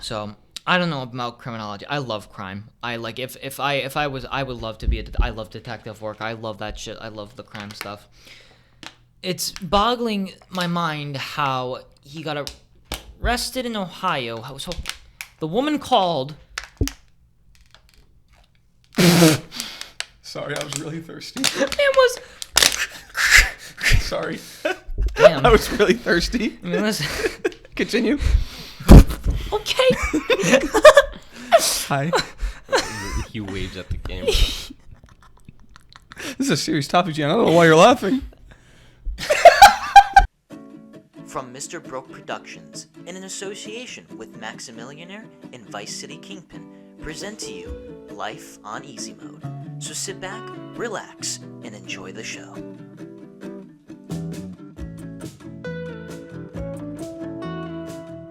So I don't know about criminology. I love crime. I like if I was I would love to be I love detective work. I love that shit. I love the crime stuff. It's boggling my mind how he got arrested in Ohio. So the woman called. Sorry, I was really thirsty. It was. Sorry. Damn. I was really thirsty. I mean, listen. Continue. Okay. Hi. He waves at the camera. This is a serious topic, Jan. I don't know why you're laughing. From Mr. Broke Productions, in an association with Maximillionaire and Vice City Kingpin, present to you Life on Easy Mode. So sit back, relax, and enjoy the show.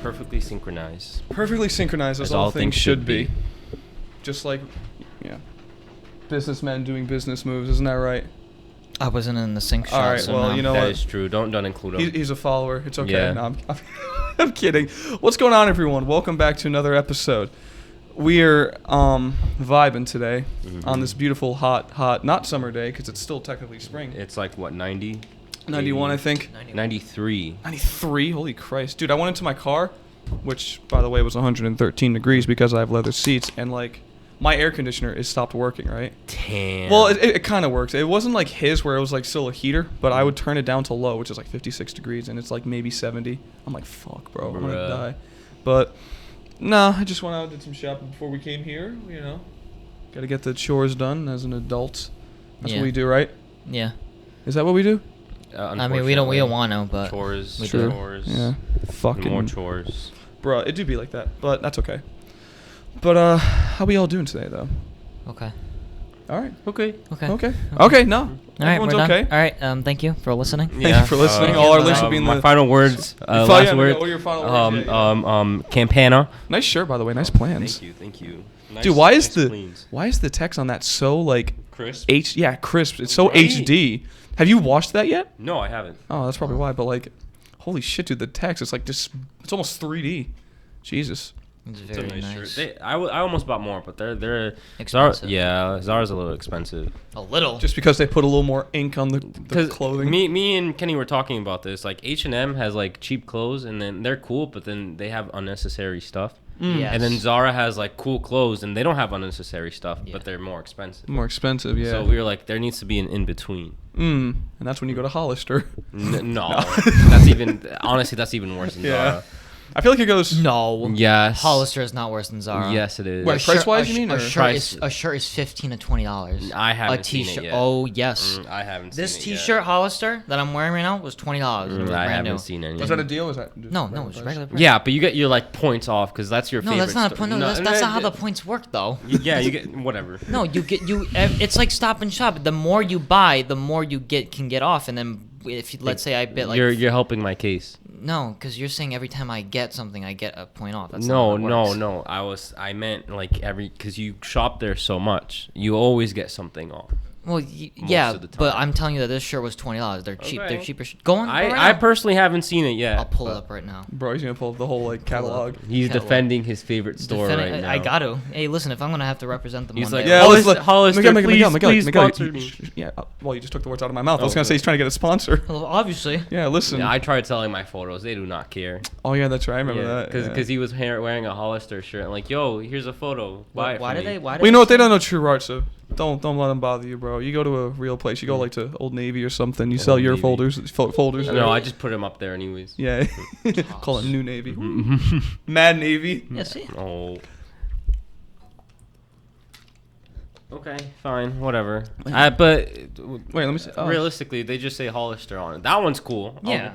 Perfectly synchronized. Perfectly synchronized as all things should be. Just like, yeah, businessmen doing business moves. Isn't that right? I wasn't in the sync shot. All right, so well, no. you know That what? is true. Don't include him. He's a follower. It's okay. Yeah. No, I'm kidding. What's going on, everyone? Welcome back to another episode. We're vibing today on this beautiful, hot, not summer day because it's still technically spring. It's like, what, 90? 91, 80? I think. 93. 93? Holy Christ. Dude, I went into my car, which, by the way, was 113 degrees because I have leather seats, and, like, my air conditioner is stopped working, right? Damn. Well, it kind of works. It wasn't like his where it was, like, still a heater, but I would turn it down to low, which is, like, 56 degrees, and it's, like, maybe 70. I'm like, fuck, bro. I'm going to die. But, nah, I just went out and did some shopping before we came here, you know. Got to get the chores done as an adult. That's what we do, right? Yeah. Is that what we do? I mean, we don't want to, but chores, we Sure. chores, Yeah. Fucking more chores. Bro, it do be like that, but that's okay. But how we all doing today, though? okay. All right. Okay. Okay. No. All right, Everyone's we're done. okay. All right. Thank you for listening. Thank you for listening. All our links will be in my the. final words. What are your final words? Campana. Nice shirt, by the way. Nice plans. Thank you. Nice, Dude, why nice is the cleans. text on that so like Crisp? crisp? It's so Right. HD. Have you watched that yet? No, I haven't. Oh, that's probably why. But like, holy shit, dude, the text it's like just it's almost 3D. Jesus. It's It's a very nice shirt. I almost bought more, but they're Expensive. Zara's a little expensive. A little. Just because they put a little more ink on the clothing. Me and Kenny were talking about this. Like H&M has like cheap clothes, and then they're cool, but then they have unnecessary stuff. Yes. And then Zara has like cool clothes, and they don't have unnecessary stuff, Yeah. but they're more expensive. More expensive, yeah. So we were like, there needs to be an in between. And that's when you go to Hollister. No, that's even worse than Yeah. Zara. I feel like it goes. No. Yes. Hollister is not worse than Zara. Yes, it is. Wait, price-wise, you mean, or A shirt is $15 to $20. I haven't a seen it t-shirt. yet. Oh yes. I haven't This seen it yet. t-shirt Hollister that I'm wearing right now was $20. It was I brand haven't new. seen any. Was that a deal? Or was that just No, regular it's price? regular price. Yeah, but you get your like points off because that's your No, favorite. that's not a stuff. point. No, that's not how the points work though. Yeah, you get whatever. No, it's like Stop and Shop. The more you buy, the more you can get off, and then if let's say I bid like You're helping my case. no, because you're saying every time I get something, I get a point off. That's not how it works. No. I meant like because you shop there so much, you always get something off. Well, yeah, of the time. but I'm telling you that this shirt was $20. They're cheap. Okay. They're cheaper. Go on. I personally haven't seen it yet. I'll pull it up right now. Bro, he's gonna pull up the whole like catalog. He's Catalog. defending his favorite store right now. I got to. Hey, listen, if I'm gonna have to represent them, He's one like, day, Yeah, Hollister, please sponsor me. Yeah, well, you just took the words out of my mouth. I was gonna say he's trying to get a sponsor. well, obviously. Yeah, listen. Yeah, I tried selling my photos. They do not care. Oh yeah, that's right. I remember that. Because he was wearing a Hollister shirt. I'm like, yo, here's a photo. Buy it Why for do me. they? Why do Well, you know what? They don't know true art, so don't let them bother you, bro. You go to a real place. You go like to Old Navy or something. You sell Old your Navy. folders. No, I just put him up there anyways. Yeah. Call it New Navy. Mad Navy. Yeah, see? Oh. Okay, fine, whatever. But Wait, let me see. Oh. realistically, they just say Hollister on it. That one's cool. Yeah.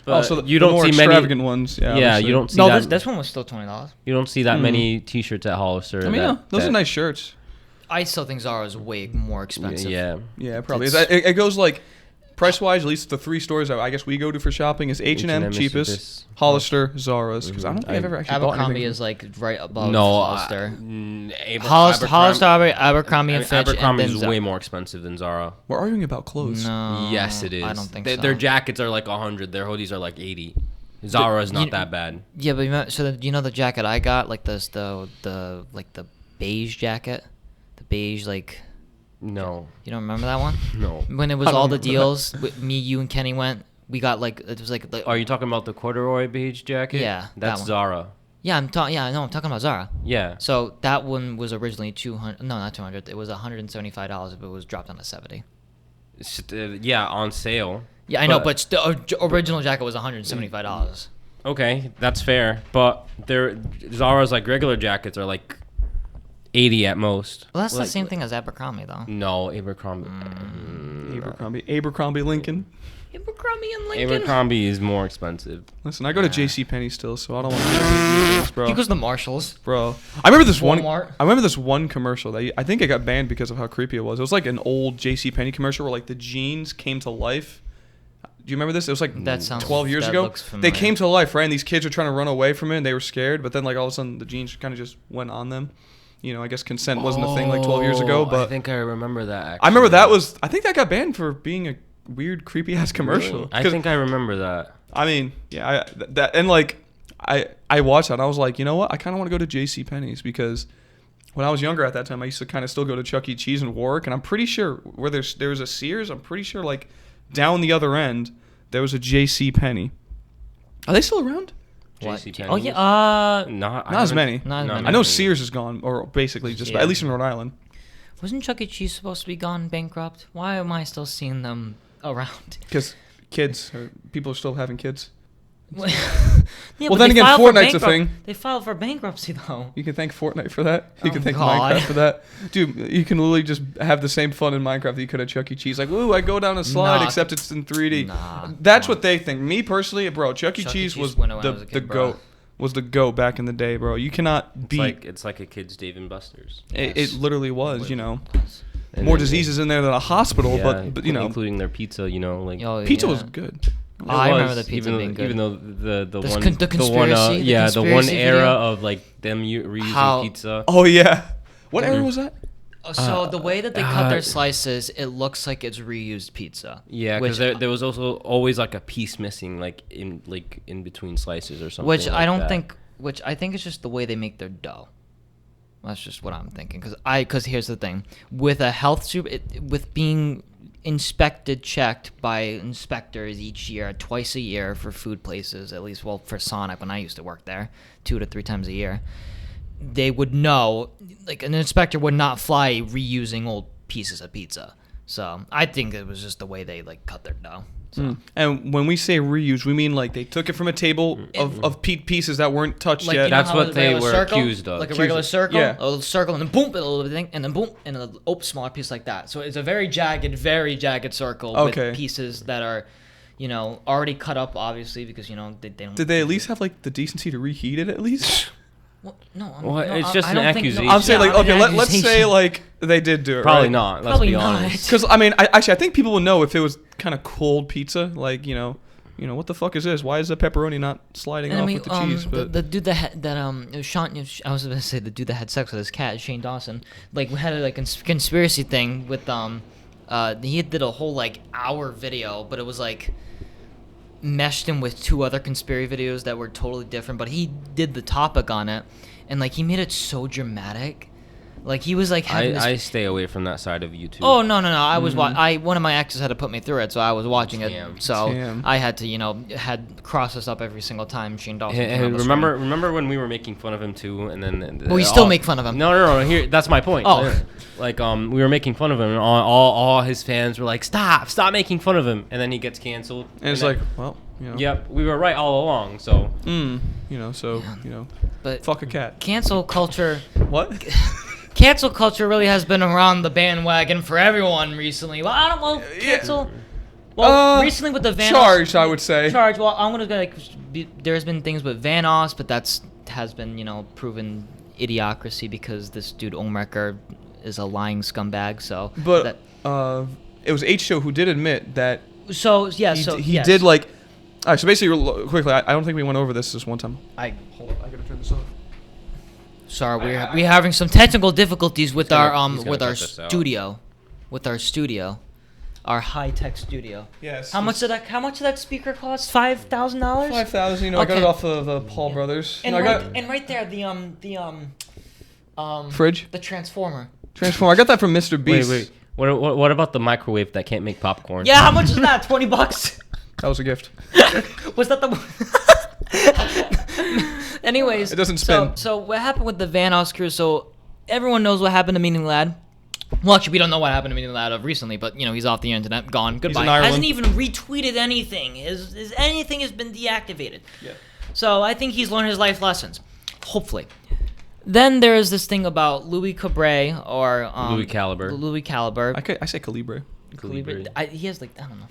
But Oh, so you the don't more see many. extravagant ones. Yeah. Yeah, obviously. you don't see No, that. this one was still $20. You don't see that many T-shirts at Hollister. I mean, yeah, those are nice shirts. I still think Zara is way more expensive. Yeah. Yeah, it probably is. It's- It goes like price-wise. At least the three stores I guess we go to for shopping is H&M, H&M is cheapest, this. Hollister, Zara's. Because I don't think I've ever actually bought Abercrombie anything. is like right above No, Hollister. Hollister, Hollister, Abercrombie, and Fitch, Abercrombie and is then way more expensive than Zara. We're arguing about clothes. No, Yes, it is. I don't think Their so. jackets are like 100. Their hoodies are like 80. Zara is not you- that bad. Yeah, but you know the jacket I got, like the beige jacket, the beige like. No, You don't remember that one? no. When it was I don't all the remember that. deals, me, you, and Kenny went. We got like it was like. Are you talking about the corduroy beige jacket? Yeah, that that's one. Zara. Yeah, I'm talking. Yeah, no, I'm talking about Zara. Yeah. So that one was originally 200. No, not 200. It was $175, but it was dropped down to 70. Yeah, on sale. Yeah, I know, but the original jacket was $175. Okay, that's fair. But Zara's like regular jackets are like 80 at most. Well, that's the Like- same thing as Abercrombie, though. No, Abercrombie. Abercrombie Lincoln. Abercrombie and Lincoln. Abercrombie is more expensive. Listen, I go to JCPenney still, so I don't want to bro. He goes to Marshalls. Bro, I remember this Walmart. I remember this one commercial that I think it got banned because of how creepy it was. It was like an old JCPenney commercial where like the jeans came to life. Do you remember this? It was like That sounds- 12 years that ago. looks They familiar. came to life, right? And these kids were trying to run away from it, and they were scared. But then, like all of a sudden, the jeans kind of just went on them. You know, I guess consent wasn't a thing like 12 years ago. I But think I remember that. Actually. I remember that was. I think that got banned for being a weird, creepy ass commercial. Really? I 'Cause- think I remember that. I mean, yeah, that and like I watched that and I was like, you know what? I kind of want to go to JCPenney's because when I was younger at that time, I used to kind of still go to Chuck E. Cheese in Warwick, and I'm pretty sure where there was a Sears, I'm pretty sure like down the other end there was a JCPenney. Are they still around? What? JCPenney's? Oh yeah. Not Not as many. Not as many. I know Sears is gone, or basically just Yeah. at least in Rhode Island. Wasn't Chuck E. Cheese supposed to be gone bankrupt? Why am I still seeing them around? Because kids, or people are still having kids. Yeah, Well, but then they again, filed for Fortnite's a thing. They filed for bankruptcy though. You can thank Fortnite for that. You can Oh, thank God. Minecraft for that. Dude, you can literally just have the same fun in Minecraft that you could at Chuck E. Cheese. Like, ooh, I go down a slide, Nah. except it's in 3D. Nah, That's come what they think. Me personally, bro, Chuck E. Cheese was when I was the a kid, bro. GOAT. Was the GOAT back in the day, bro. You cannot beat. It's like a kid's Dave and Buster's. It literally was, you know. And More then- diseases in there than a hospital, Yeah, but you know, including their pizza. You know, like Oh, pizza yeah. was good. Oh, I remember was, the pizza even being though, good. Even though the The one con- the the one conspiracy- the yeah the one conspiracy era video? of like them reusing How- pizza. Oh yeah. What era was that? So the way that they cut their slices, it looks like it's reused pizza. Yeah, which- because there was also always like a piece missing, like in between slices or something. Which like I don't that. think. Which I think is just the way they make their dough. That's just what I'm thinking. Because here's the thing, with a health with being inspected, checked by inspectors each year, twice a year for food places, at least, well, for Sonic when I used to work there, 2 to 3 times a year, they would know, like an inspector would not fly reusing old pieces of pizza. So I think it was just the way they like cut their dough. So. And when we say reuse, we mean like they took it from a table of pieces that weren't touched Like, yet. you know That's how what a they regular were circle, accused of. like a Accused regular of- circle, yeah. a little circle, and then boom, a little thing, and then boom, and a smaller piece like that. So it's a very jagged circle Okay. with pieces that are, already cut up, obviously, because they don't. Did they at least have like the decency to reheat it at least? Well, no, Well, no, it's just I an don't think- accusation. I'm saying like Yeah, okay, an let's say accusation. like they did do it. Probably right? not. Let's Probably be not. honest. Because I mean, I think people will know if it was kind of cold pizza. Like what the fuck is this? Why is the pepperoni not sliding And off I mean, with the cheese? But the dude Sean, I was gonna say the dude that had sex with his cat, Shane Dawson, like we had a conspiracy thing with he did a whole like hour video, but it was like meshed in with 2 other conspiracy videos that were totally different, but he did the topic on it, and like he made it so dramatic, like he was like having this. I stay away from that side of YouTube. Oh no! I was one of my exes had to put me through it, so I was watching it. Damn. So Damn. I had to had cross this up every single time Shane Dawson. came And on the screen. remember when we were making fun of him too, and then Well, we still make fun of him. No. Here, that's my point. Oh. Like we were making fun of him, and all his fans were like, stop making fun of him, and then he gets canceled. and it's then- like, well, yep, we were right all along. So But fuck a cat. cancel culture, What? cancel culture really has been around the bandwagon for everyone recently. Well, I don't know, Yeah. cancel. Well, Uh, recently with the Van charged, I would say. Charge. Well, I'm gonna there's been things with Vanos, but has been proven idiocracy because this dude Omrecker is a lying scumbag. So, But it was H2O who did admit that he yes. did like. All right, so basically, quickly, I don't think we went over this one time. Hold on, I gotta turn this off. Sorry, we're having some technical difficulties with He's gonna- our he's gonna with our cut this out. studio, with our studio. our high-tech studio. Yes. How much did that speaker cost? $5,000. $5,000. You know, I got it off of Paul Brothers. And, You know, and right there, fridge. the transformer. I got that from Mr. Beast. Wait. What about the microwave that can't make popcorn? Yeah, how much is that? $20. That was a gift. Was that the? Anyways, It doesn't spin. So what happened with the Van House crew? So everyone knows what happened to Meaning Lad. Well, actually, we don't know what happened to Meaning Lad of recently, but you know he's off the internet, gone, goodbye. in Ireland. Hasn't even retweeted anything. His anything has been deactivated. Yeah. So I think he's learned his life lessons. Hopefully. Then there is this thing about Louis Cabret or Louis Caliber. Louis Caliber. I say Calibre. Calibre. He has like I don't know.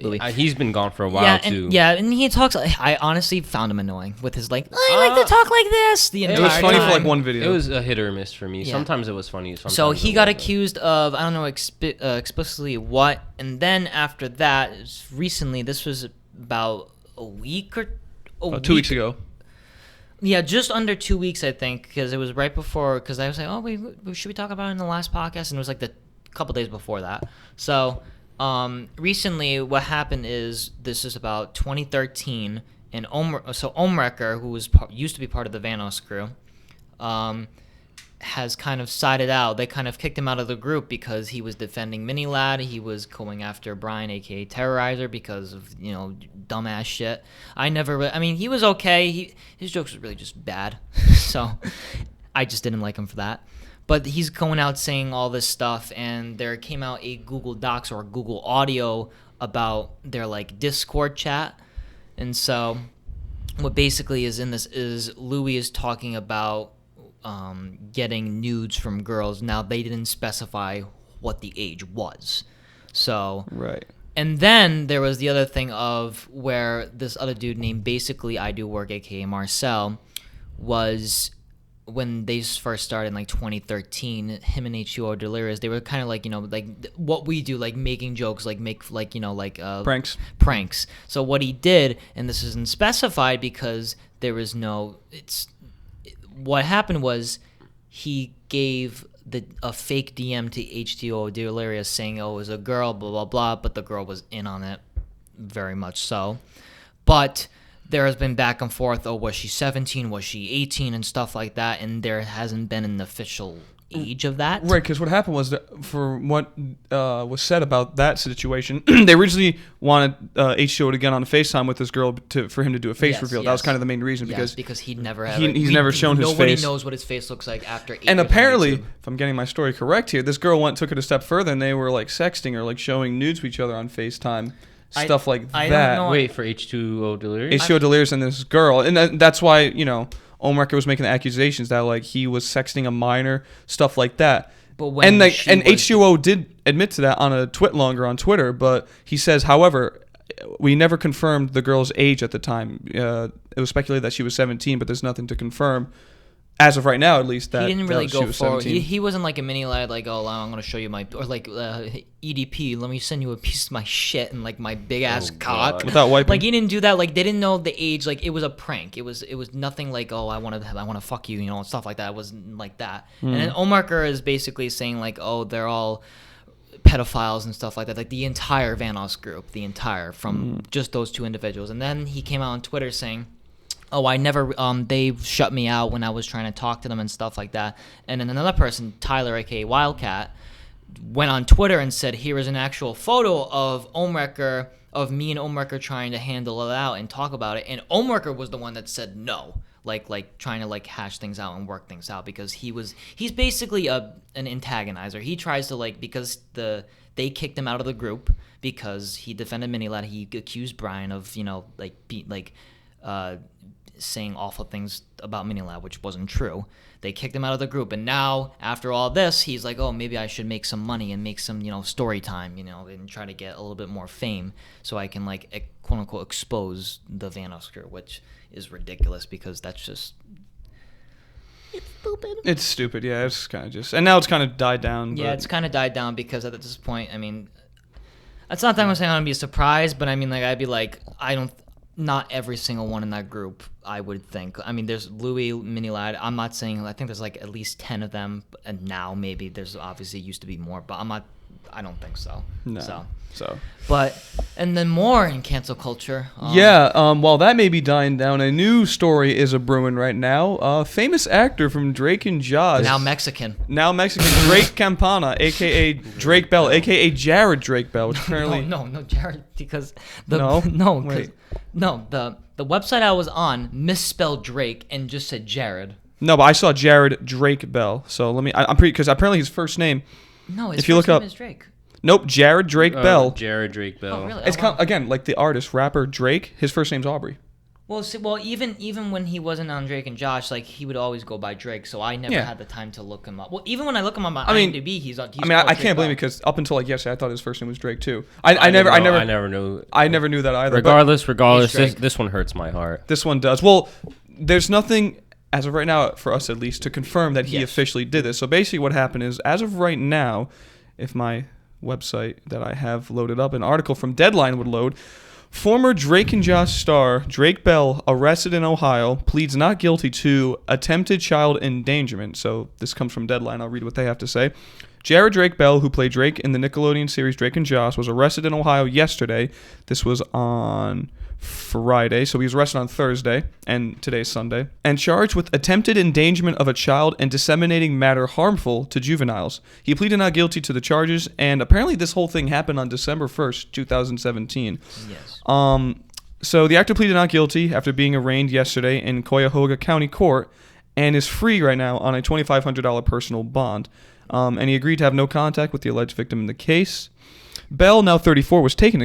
Louis. He's been gone for a while too. And he talks. I honestly found him annoying with his like. I like to talk like this. The entire It was funny time. for like one video. It was a hit or miss for me. Yeah. Sometimes it was funny. Sometimes So he it got wasn't. accused of I don't know explicitly what, and then after that, recently this was about a week or 2 weeks ago. Yeah, just under 2 weeks, I think, because it was right before. Because I was like, oh, should we talk about it in the last podcast? And it was like the couple days before that. So recently, what happened is this is about 2013, and Omrecker, who was used to be part of the Vanos crew, has kind of sided out. They kind of kicked him out of the group because he was defending Mini Lad. He was going after Brian, aka Terrorizer, because of dumbass shit. I mean, he was okay. His jokes were really just bad, so I just didn't like him for that. But he's going out saying all this stuff, and there came out a Google Docs or Google Audio about their like Discord chat, and so what basically is in this is Louis is talking about getting nudes from girls. Now they didn't specify what the age was, so Right. And then there was the other thing of where this other dude named basically I Do Work, aka Marcel, was when they first started in like 2013. Him and H2O Delirious, they were kind of like like what we do, like making jokes, like make like pranks. So what he did, and this isn't specified because there is no. What happened was he gave a fake DM to H2O Delirious saying, oh, it was a girl, blah, blah, blah, but the girl was in on it, very much so. But there has been back and forth, oh, was she 17, was she 18, and stuff like that, and there hasn't been an official age of that. Right, because what happened was that for what was said about that situation, they originally wanted H2O to get on a FaceTime with this girl for him to do a face reveal. That was kind of the main reason because he'd never he's never shown his face. Nobody knows what his face looks like after 8 And years apparently, on YouTube. if I'm getting my story correct here, this girl took it a step further, and they were like sexting or like showing nudes to each other on FaceTime, stuff like I that. don't know. Wait for H2O Delirious. H2O Delirious and this girl, and that's why Omrecker was making the accusations that like he was sexting a minor, stuff like that. But when H2O did admit to that on a twitlonger on Twitter, but he says, however, we never confirmed the girl's age at the time. It was speculated that she was 17, but there's nothing to confirm. As of right now, at least, that he didn't really she go was forward. 17. He wasn't like a mini lad, like, oh, I'm going to show you or like EDP, let me send you a piece of my shit and like my big ass cock. Without wiping. Like, he didn't do that. Like, they didn't know the age. Like, it was a prank. It was nothing like, oh, I want to fuck you, and stuff like that. It wasn't like that. And then Omarker is basically saying like, oh, they're all pedophiles and stuff like that. Like the entire Vanos group, from just those two individuals. And then he came out on Twitter saying, oh, I never, they shut me out when I was trying to talk to them and stuff like that. And then another person, Tyler, aka Wildcat, went on Twitter and said, here is an actual photo of Omrecker, of me and Omrecker trying to handle it out and talk about it. And Omrecker was the one that said no, like trying to like hash things out and work things out, because he's basically an antagonizer. He tries to because they kicked him out of the group because he defended Minilad. He accused Brian of, saying awful things about Minilab, which wasn't true. They kicked him out of the group, and now after all this, he's like, oh, maybe I should make some money and make some story time, and try to get a little bit more fame so I can quote unquote expose the Vanos crew, which is ridiculous because that's just It's stupid, yeah. It's kind of just, and now it's kind of died down. Yeah, it's kind of died down because at this point, I mean, it's not that I'm saying I'm gonna be surprised, but I mean, I'd be like, not every single one in that group, I would think. I mean, there's Louis, Minilad. I'm not saying, I think there's at least 10 of them, and now maybe there's obviously used to be more, but I'm not I don't think so. No. So. But and then more in cancel culture. While that may be dying down, a new story is a brewing right now. Famous actor from Drake and Josh. Now Mexican. Drake Campana, aka Drake Bell, aka Jared Drake Bell, which apparently No, Jared, because the Wait. the website I was on misspelled Drake and just said Jared. No, but I saw Jared Drake Bell. So I'm pretty, because apparently his first name. No, his if you first look name up, is Drake. Nope, Jared Drake Bell. Jared Drake Bell. Oh, really? It's again like the artist, rapper Drake. His first name's Aubrey. Well, even when he wasn't on Drake and Josh, like he would always go by Drake, so I never had the time to look him up. Well, even when I look him up on IMDb, he's I can't blame you, because up until like yesterday, I thought his first name was Drake too. I never knew. I never knew that either. Regardless, this one hurts my heart. This one does. Well, there's nothing as of right now, for us at least, to confirm that he officially did this. So basically, what happened is, as of right now, if my website that I have loaded up, an article from Deadline would load. Former Drake and Josh star Drake Bell, arrested in Ohio, pleads not guilty to attempted child endangerment. So this comes from Deadline. I'll read what they have to say. Jared Drake Bell, who played Drake in the Nickelodeon series Drake and Josh, was arrested in Ohio yesterday. This was on Friday, so he was arrested on Thursday, and today's Sunday, and charged with attempted endangerment of a child and disseminating matter harmful to juveniles. He pleaded not guilty to the charges, and apparently this whole thing happened on December 1st, 2017. Yes. So the actor pleaded not guilty after being arraigned yesterday in Cuyahoga County Court, and is free right now on a $2,500 personal bond. And he agreed to have no contact with the alleged victim in the case. Bell, now 34, was taken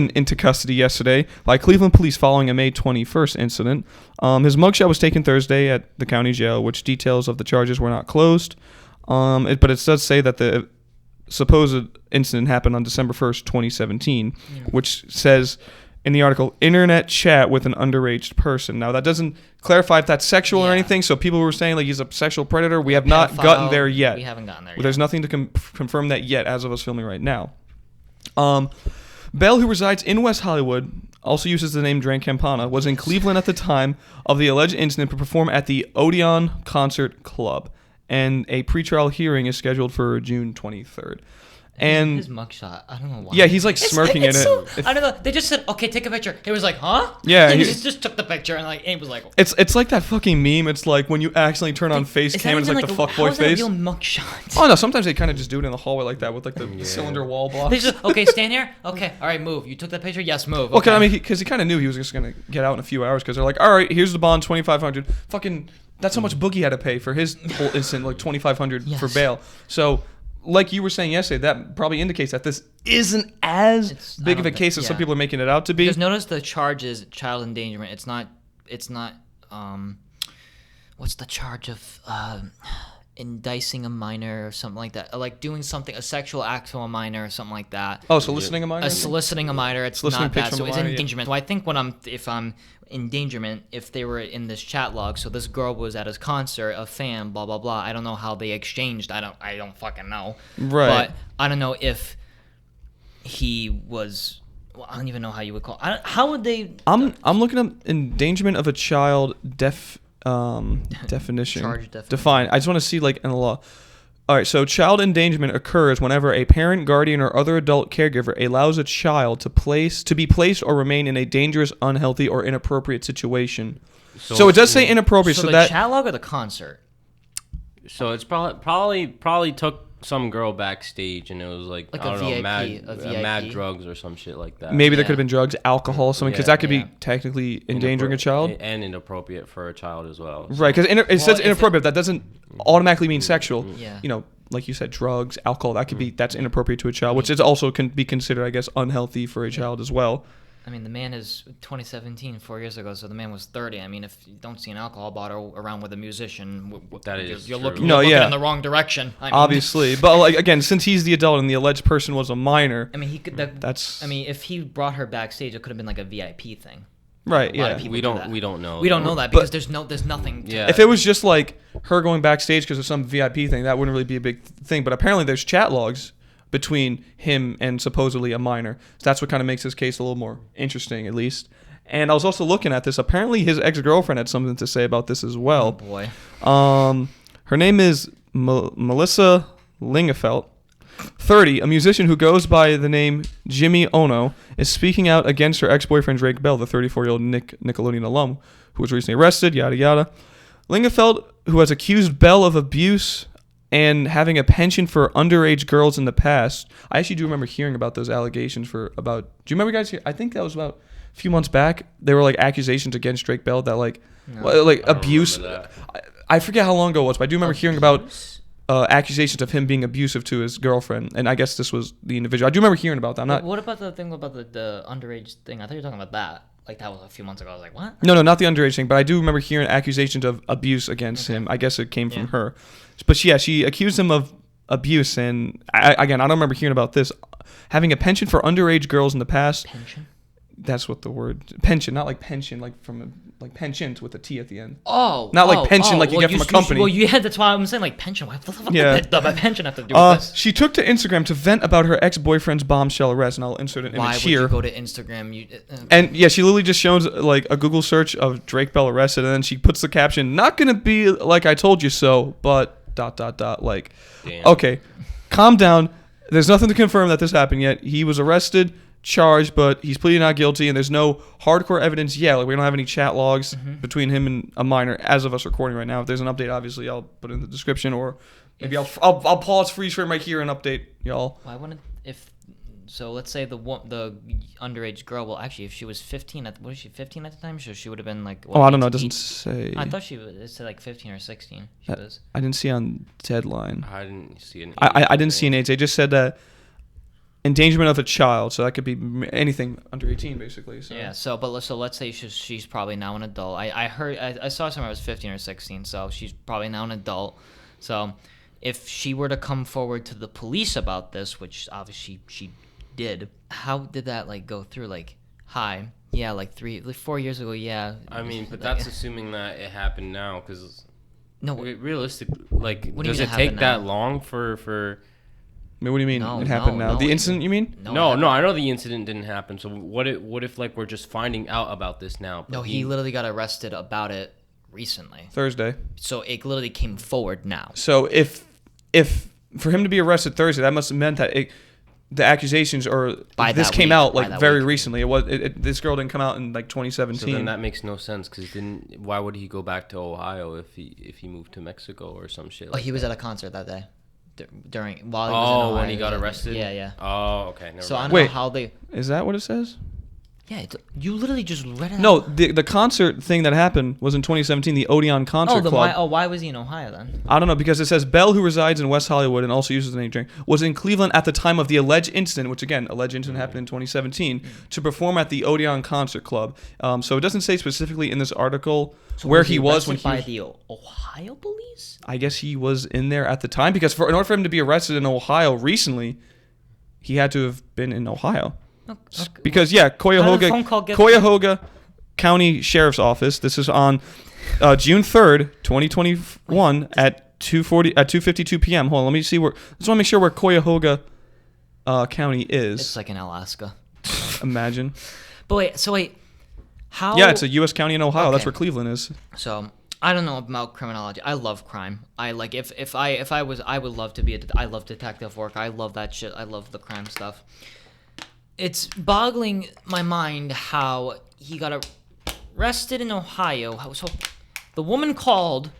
into custody yesterday by Cleveland police following a May 21st incident. His mugshot was taken Thursday at the county jail, which details of the charges were not closed. But it does say that the supposed incident happened on December 1st, 2017, which says in the article, internet chat with an underage person. Now, that doesn't clarify if that's sexual or anything, so people who were saying like he's a sexual predator, we have not gotten there yet. We haven't gotten there yet. There's nothing to confirm that yet as of us filming right now. Bell, who resides in West Hollywood, also uses the name Drake Campana, was in Cleveland at the time of the alleged incident to perform at the Odeon Concert Club, and a pretrial hearing is scheduled for June 23rd. And his mugshot, I don't know why. Yeah, he's like smirking in it. I don't know. They just said, "Okay, take a picture." He was like, "Huh?" Yeah, and he just took the picture and he was like, "It's like that fucking meme. It's like when you accidentally turn on face cam, and it's like the fuckboy face." How is that a real mugshot? Oh no, sometimes they kind of just do it in the hallway like that with like the cylinder wall blocks. They just stand here. Okay, all right, move. You took that picture. Yes, move. Okay. Well, I mean, because he kind of knew he was just gonna get out in a few hours because they're like, "All right, here's the bond, $2,500." Fucking, that's how much Boogie had to pay for his whole incident, like $2,500 for bail. So. Like you were saying yesterday, that probably indicates that this isn't as big of a case as some people are making it out to be. Because notice the charge is child endangerment. It's not. What's the charge of enticing a minor or something like that? Like doing something, a sexual act to a minor or something like that. Oh, soliciting a minor. Soliciting a minor. It's not that. So it's endangerment. So I think if I'm endangerment, if they were in this chat log, so this girl was at his concert, a fan, blah blah blah. I don't know how they exchanged. I don't fucking know. Right. But I don't know if he was. Well, I don't even know how you would call. How would they? I'm looking up endangerment of a child definition. Charge definition. Define. I just want to see like in the law. All right, so child endangerment occurs whenever a parent, guardian, or other adult caregiver allows a child to be placed or remain in a dangerous, unhealthy, or inappropriate situation. So it does say inappropriate. So the that chat log or the concert. So it's probably took some girl backstage and it was like I don't know, mad drugs or some shit like that. Maybe there could have been drugs, alcohol, something, because that could be technically endangering a child and inappropriate for a child as well. So. Right, because it says inappropriate. That doesn't automatically mean sexual. Yeah. You know, like you said, drugs, alcohol. That could be that's inappropriate to a child, which is also can be considered, I guess, unhealthy for a child as well. I mean, the man is 2017, 4 years ago, so the man was 30. I mean, if you don't see an alcohol bottle around with a musician, you're looking in the wrong direction. I mean, obviously, but like again, since he's the adult and the alleged person was a minor, I mean, he could. I mean, if he brought her backstage, it could have been like a VIP thing. Right. Yeah. We don't know. We don't know that because there's nothing. Yeah. If it was just like her going backstage because of some VIP thing, that wouldn't really be a big thing. But apparently, there's chat logs between him and supposedly a minor. So that's what kind of makes this case a little more interesting, at least. And I was also looking at this. Apparently, his ex-girlfriend had something to say about this as well. Oh, boy. Her name is Melissa Lingefelt. 30, a musician who goes by the name Jimmy Ono is speaking out against her ex-boyfriend Drake Bell, the 34-year-old Nickelodeon alum, who was recently arrested, yada yada. Lingefeld, who has accused Bell of abuse and having a penchant for underage girls in the past. I actually do remember hearing about those allegations do you remember guys here? I think that was about a few months back. There were like accusations against Drake Bell that abuse. I forget how long ago it was, but I do remember hearing about accusations of him being abusive to his girlfriend, and I guess this was the individual. I do remember hearing about that. What about the thing about the underage thing? I thought you were talking about that. Like, that was a few months ago. I was like, what? No, not the underage thing, but I do remember hearing accusations of abuse against him. I guess it came from her. But she accused him of abuse, and I don't remember hearing about this. Having a penchant for underage girls in the past. Pension? That's what the word pension, not like pension, like penchant with a T at the end. Oh, not like pension, like you get from a company. That's why I'm saying like pension. What the fuck does pension have to do with this? She took to Instagram to vent about her ex-boyfriend's bombshell arrest, and I'll insert an image here. Why would you go to Instagram? And yeah, she literally just shows like a Google search of Drake Bell arrested, and then she puts the caption, "Not gonna be like I told you so, but ... Like, damn. Okay, calm down. There's nothing to confirm that this happened yet. He was arrested, charged, but he's pleading not guilty, and there's no hardcore evidence yet. Like, we don't have any chat logs between him and a minor as of us recording right now. If there's an update, obviously I'll put it in the description, or maybe I'll pause freeze frame right here and update y'all. Why wouldn't so let's say the underage girl, well, actually, if she was 15 was she 15 at the time? So she would have been like, I don't know. It doesn't say. I thought it said like 15 or 16. I didn't see on deadline. I didn't see an age. I didn't see an age. They just said that endangerment of a child, so that could be anything under 18, basically. So. Yeah. So let's say she's probably now an adult. I saw somewhere it was 15 or 16, so she's probably now an adult. So if she were to come forward to the police about this, which obviously she did, how did that like go through? Like, hi, yeah, like 4 years ago, yeah. I mean, but that's assuming that it happened now, because realistically, what does it take that long for? I mean, what do you mean it happened now? The incident, you mean? No, I know the incident didn't happen. So what if like we're just finding out about this now? No, he literally got arrested about it recently. Thursday. So it literally came forward now. So if for him to be arrested Thursday, that must have meant that the accusations came out like very recently. This girl didn't come out in like 2017. So then that makes no sense, because why would he go back to Ohio if he moved to Mexico or some shit? He was at a concert that day. While he was in Ohio, when he got arrested? Yeah. Oh, okay. So I don't know how they... Is that what it says? Yeah, you literally just read it out. No, the concert thing that happened was in 2017, the Odeon Concert Club. Why was he in Ohio then? I don't know, because it says Bell, who resides in West Hollywood and also uses the name Drake, was in Cleveland at the time of the alleged incident, which again, alleged incident happened in 2017, to perform at the Odeon Concert Club. So it doesn't say specifically in this article where he was when he by the Ohio police? I guess he was in there at the time, because in order for him to be arrested in Ohio recently, he had to have been in Ohio. Okay. Because Cuyahoga County Sheriff's Office. This is on June 3rd, 2021 at 2:52 p.m. Hold on, let me see where. I just want to make sure where Cuyahoga County is. It's like in Alaska. Imagine. But wait, how? Yeah, it's a U.S. county in Ohio. Okay. That's where Cleveland is. So I don't know about criminology. I love crime. I like if I would love to be I love detective work. I love that shit. I love the crime stuff. It's boggling my mind how he got arrested in Ohio. So the woman called.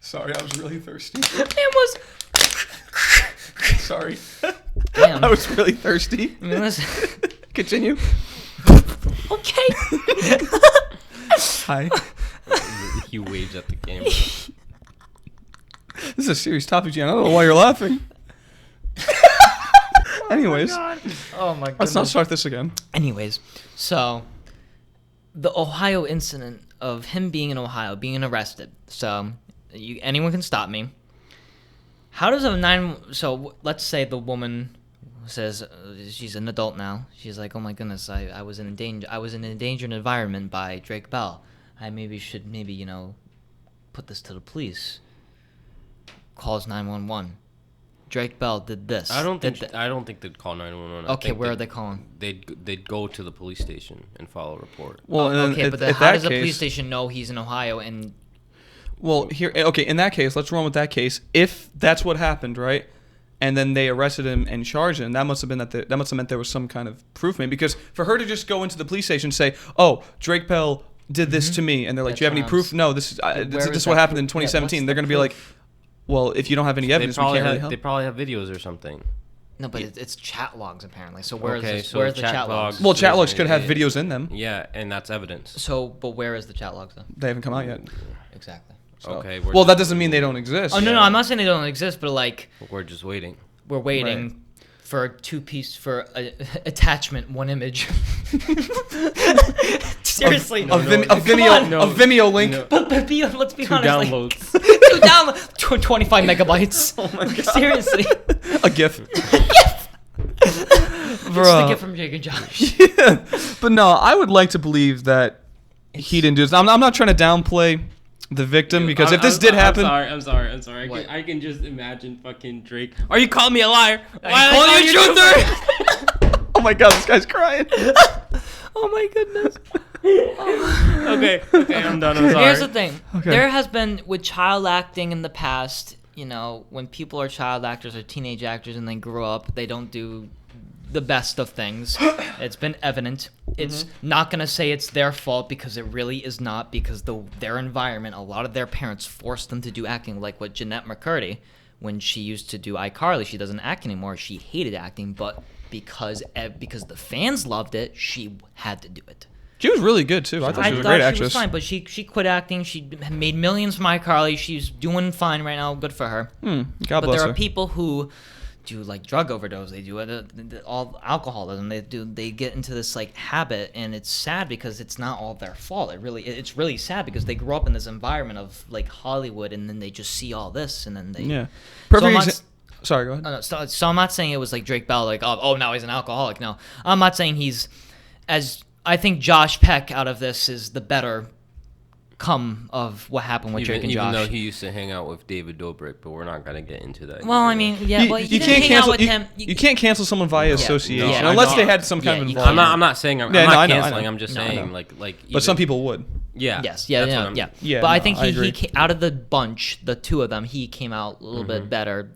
Sorry, I was really thirsty. It was. Sorry. Damn. I was really thirsty. I mean, listen. Continue. Okay. Hi. He waves at the camera. This is a serious topic, Jan. I don't know why you're laughing. Anyways. Oh my god. Let's not start this again. Anyways, so the Ohio incident of him being in Ohio, being arrested. So anyone can stop me. How does so let's say the woman says she's an adult now. She's like, "Oh my goodness, I was in an endangered environment by Drake Bell. I should put this to the police." Calls 911. Drake Bell did this. I don't think they'd call 911. Okay, where are they calling? They'd go to the police station and file a report. Well, okay, but then how does the police station know he's in Ohio? And Well, in that case, let's run with that case. If that's what happened, right? And then they arrested him and charged him. That must have been that must have meant there was some kind of proof made. Because for her to just go into the police station and say, "Oh, Drake Bell did this to me," and they're like, "Do you have any proof?" No, this is what happened in 2017. They're going to be like, "Well, if you don't have any evidence, we can't really help." They probably have videos or something. No, but it's chat logs apparently. So where's so the chat logs? Well, chat logs could have videos in them. Yeah, and that's evidence. So, but where is the chat logs then? They haven't come out yet. Exactly. So. Okay. Well, that doesn't mean they don't exist. Oh no, I'm not saying they don't exist, but like we're just waiting. We're waiting for a attachment, one image. Seriously, a Vimeo link. No. But let's be honest. Downloads. Like, 2 downloads. 25 megabytes. Oh my god. Seriously. A GIF. It's the gift from Jake and Josh. Yeah. But no, I would like to believe that he didn't do this. I'm not trying to downplay the victim because if this did happen, I'm sorry. I can just imagine fucking Drake. Are you calling me a liar? Why are you a truther? Oh my god, this guy's crying. Oh my goodness. Okay, I'm done. I'm sorry. Here's the thing. Okay. There has been with child acting in the past. You know, when people are child actors or teenage actors and they grow up, they don't do the best of things. It's been evident. It's not going to say it's their fault because it really is not, because their environment, a lot of their parents forced them to do acting, like what Jeanette McCurdy, when she used to do iCarly, she doesn't act anymore. She hated acting, but because the fans loved it, she had to do it. She was really good too. I thought she was a great actress. She was fine, but she quit acting. She made millions from iCarly. She's doing fine right now. Good for her. God bless her. But there are people who do like drug overdose. They do all alcoholism. They get into this like habit, and it's sad because it's not all their fault. It's really sad because they grew up in this environment of like Hollywood, and then they just see all this, and then they Perfect. Sorry, go ahead. So I'm not saying it was like Drake Bell, like oh now he's an alcoholic. No, I'm not saying he's as. I think Josh Peck out of this is the better come of what happened with Drake and Josh. Even though he used to hang out with David Dobrik, but we're not gonna get into that. Well, I mean, yeah, you can't hang cancel. out with him. You can't cancel someone via association No, unless they had some kind of involvement. I'm not saying I'm not canceling. I'm just saying like. But some people would. Yeah. Yes. Yeah. But I think he came, out of the bunch, the two of them, he came out a little bit better.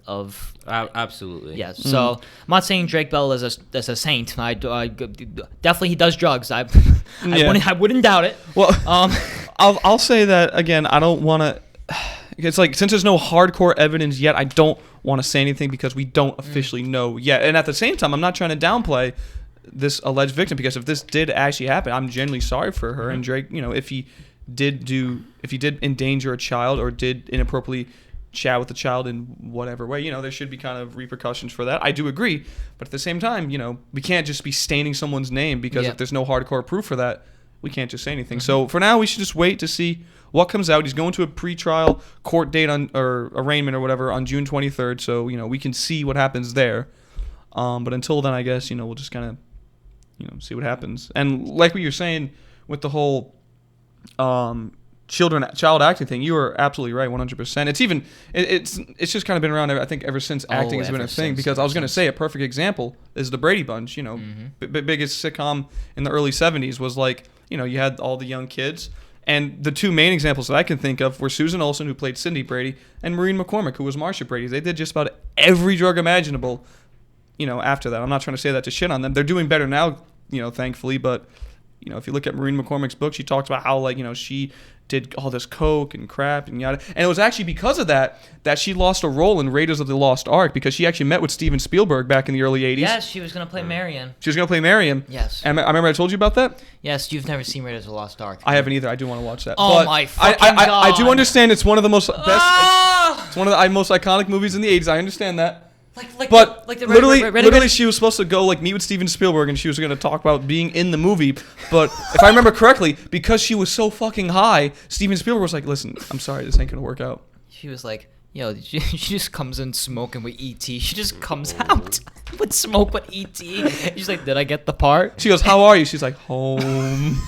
Absolutely. Yes. So I'm not saying Drake Bell is a saint. I definitely he does drugs. I wouldn't doubt it. Well, I'll say that again. I don't want to. It's like since there's no hardcore evidence yet, I don't want to say anything because we don't officially know yet. And at the same time, I'm not trying to downplay this alleged victim because if this did actually happen, I'm genuinely sorry for her and Drake. You know, if he did endanger a child or did inappropriately chat with the child in whatever way, you know, there should be kind of repercussions for that. I do agree, but at the same time, you know, we can't just be staining someone's name because if there's no hardcore proof for that, we can't just say anything. So for now, we should just wait to see what comes out. He's going to a pre-trial court date or arraignment or whatever on June 23rd, so you know we can see what happens there. But until then, I guess we'll just kind of see what happens. And like what you're saying with the whole child acting thing, you are absolutely right, 100%. It's just kind of been around, I think, ever since acting has been a thing. Because I was going to say a perfect example is the Brady Bunch. Biggest sitcom in the early 70s was like you had all the young kids. And the two main examples that I can think of were Susan Olsen, who played Cindy Brady, and Maureen McCormick, who was Marsha Brady. They did just about every drug imaginable, after that. I'm not trying to say that to shit on them. They're doing better now, thankfully. But, if you look at Maureen McCormick's book, she talks about how, she did all this coke and crap and yada. And it was actually because of that she lost a role in Raiders of the Lost Ark because she actually met with Steven Spielberg back in the early 80s. Yes, she was going to play Marion. She was going to play Marion. Yes. And I remember I told you about that? Yes, you've never seen Raiders of the Lost Ark. I haven't either. I do want to watch that. Oh, but my fucking God. I do understand it's one of the most best. It's one of the most iconic movies in the 80s. I understand that. Literally, she was supposed to go meet with Steven Spielberg, and she was going to talk about being in the movie. But if I remember correctly, because she was so fucking high, Steven Spielberg was like, "Listen, I'm sorry, this ain't going to work out." She was like, "Yo, she just comes in smoking with E.T. She just comes out with smoke with E.T. She's like, "Did I get the part?" She goes, "How are you?" She's like, "Home."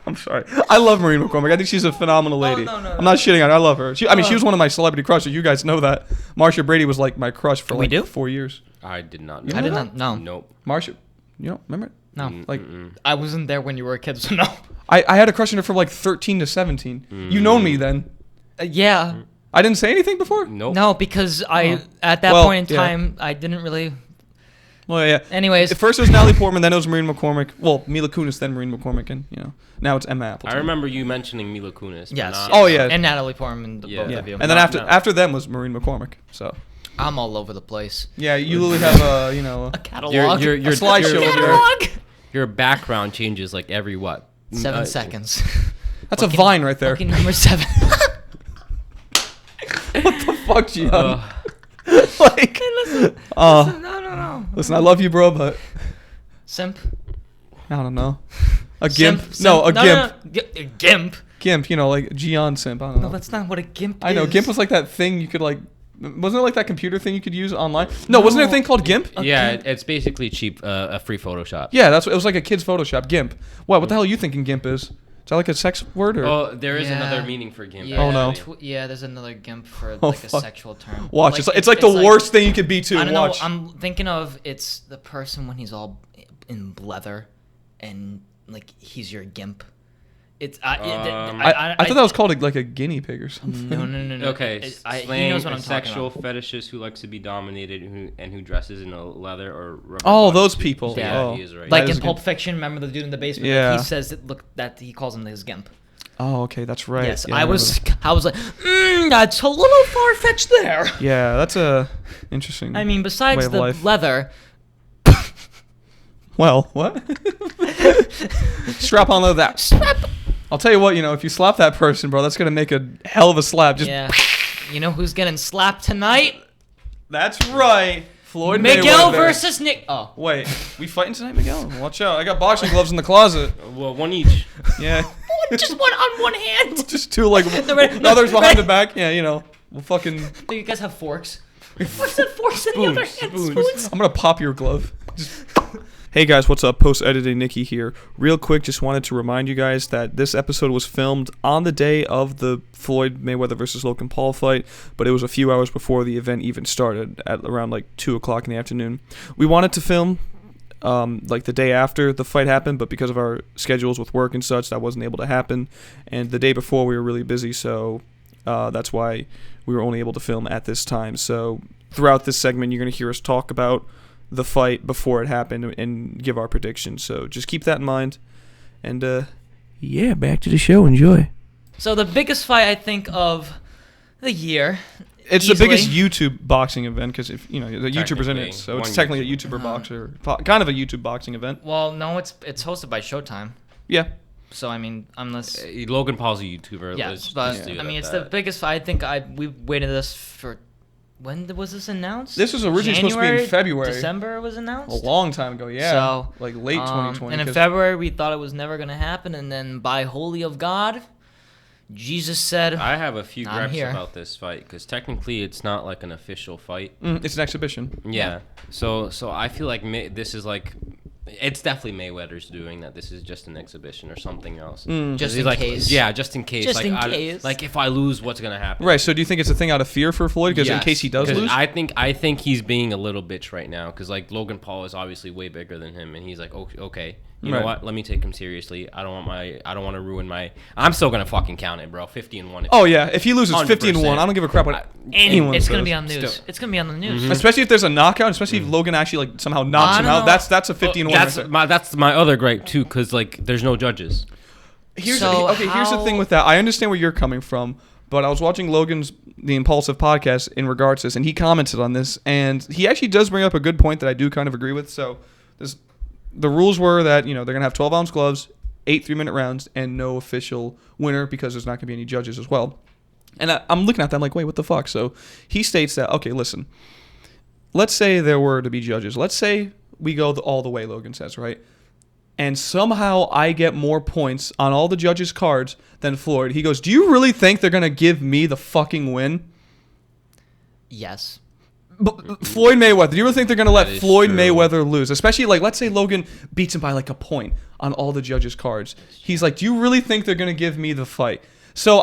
I'm sorry. I love Maureen McCormick. I think she's a phenomenal lady. No. I'm not shitting on her. I love her. She was one of my celebrity crushes. You guys know that. Marsha Brady was my crush for 4 years. I did not know I did that. not know. Nope. Marsha, remember it? No. I wasn't there when you were a kid, so no. I had a crush on her from 13 to 17. You known me then. Yeah. I didn't say anything before? Nope. No, because at that point in time, I didn't really... Well, yeah. Anyways. At first it was Natalie Portman, then it was Maureen McCormick. Well, Mila Kunis, then Maureen McCormick, and, now it's Emma Appleton. I remember you mentioning Mila Kunis. Yes. Oh, yeah. And Natalie Portman, both of you. And then after them was Maureen McCormick, so... I'm all over the place. Yeah, you literally have a, a catalog. Your slideshow. Catalog. Your background changes like every what? 7 seconds. That's a vine right there. Fucking number 7. What the fuck, Gian? Hey, listen, no. Listen, I love you, bro, but... Simp? I don't know. A gimp? Simp? No, a gimp. No. A gimp? Gimp, like Gian simp. I don't know. No, that's not what a gimp is. I know. Gimp was like that thing you could like... Wasn't it like that computer thing you could use online? No, wasn't there a thing called GIMP? Yeah, it's basically cheap, a free Photoshop. Yeah, it was like a kid's Photoshop, GIMP. What the hell are you thinking GIMP is? Is that like a sex word or? Oh, there is another meaning for GIMP. Yeah, oh no. There's another GIMP for a sexual term. Watch, it's like the worst thing you could be too. I don't Watch. know. I'm thinking of it's the person when he's all in leather, and like he's your GIMP. It's I thought that was called like a guinea pig or something. No. Okay, he knows what I'm talking sexual about. fetishist who likes to be dominated and who dresses in a leather or rubber. Oh, those people. Yeah, oh. he is right. Like in Pulp Fiction, remember the dude in the basement? Yeah. He says that he calls him his GIMP. Oh, okay, that's right. Yes, yeah, I was like, that's a little far fetched there. Yeah, that's a interesting. I mean, besides the life. leather. Well, what? Strap on that. Strap. I'll tell you what, if you slap that person, bro, that's gonna make a hell of a slap. Just yeah. You know who's getting slapped tonight? That's right. Floyd Miguel Mayweather versus Nick. Oh. Wait, we fighting tonight, Miguel? Watch out. I got boxing gloves in the closet. Well, one each. Yeah. Just one on one hand. Just two, like, the others behind the back. Yeah, we'll fucking... Do you guys have forks? What's the forks in the other hand? Spoons? I'm gonna pop your glove. Hey guys, what's up? Post-editing Nicky here. Real quick, just wanted to remind you guys that this episode was filmed on the day of the Floyd Mayweather versus Logan Paul fight, but it was a few hours before the event even started, at around like 2 o'clock in the afternoon. We wanted to film like the day after the fight happened, but because of our schedules with work and such, that wasn't able to happen. And the day before, we were really busy, so that's why we were only able to film at this time. So throughout this segment, you're going to hear us talk about the fight before it happened and give our predictions. So just keep that in mind. And yeah, back to the show. Enjoy. So the biggest fight I think of the year. It's easily. the biggest YouTube boxing event because if the YouTuber's in it, so it's technically a YouTuber boxer, kind of a YouTube boxing event. Well, no, it's hosted by Showtime. Yeah. So I mean, unless Logan Paul's a YouTuber. Yes, but I mean, it's the biggest fight. I think we waited this for. When was this announced? This was originally supposed to be in February. December it was announced? A long time ago, yeah. So, like late 2020. And in February, we thought it was never going to happen. And then by holy of God, Jesus said, I have a few gripes here. about this fight because technically it's not like an official fight. It's an exhibition. Yeah. So I feel like this is like... It's definitely Mayweather's doing that. This is just an exhibition or something else. Just in case. Yeah, just in case. Just in case. Like if I lose, what's gonna happen? Right. So do you think it's a thing out of fear for Floyd? Because in case he does lose, I think he's being a little bitch right now. Because like Logan Paul is obviously way bigger than him, and he's like, okay, you know what? Let me take him seriously. I don't want to ruin my. I'm still gonna fucking count it, bro. 50-1. Oh yeah, if he loses 50-1, I don't give a crap what anyone It's says. gonna be on news. It's gonna be on the news. Mm-hmm. Especially if there's a knockout. Especially if Logan actually like somehow knocks him out. That's a 50-1. That's my other gripe too, because like there's no judges. Here's the thing with that. I understand where you're coming from, but I was watching Logan's The Impulsive podcast in regards to this, and he commented on this, and he actually does bring up a good point that I do kind of agree with. So the rules were that they're gonna have 12-ounce gloves, 8 3-minute rounds, and no official winner because there's not gonna be any judges as well. And I'm looking at that, I'm like, wait, what the fuck? So he states that, okay, listen, let's say there were to be judges. Let's say we go all the way, Logan says, right? And somehow I get more points on all the judges' cards than Floyd. He goes, do you really think they're going to give me the fucking win? Yes. But Floyd Mayweather, do you really think they're going to let Floyd true. Mayweather lose? Especially, like, let's say Logan beats him by, like, a point on all the judges' cards. He's like, do you really think they're going to give me the fight? So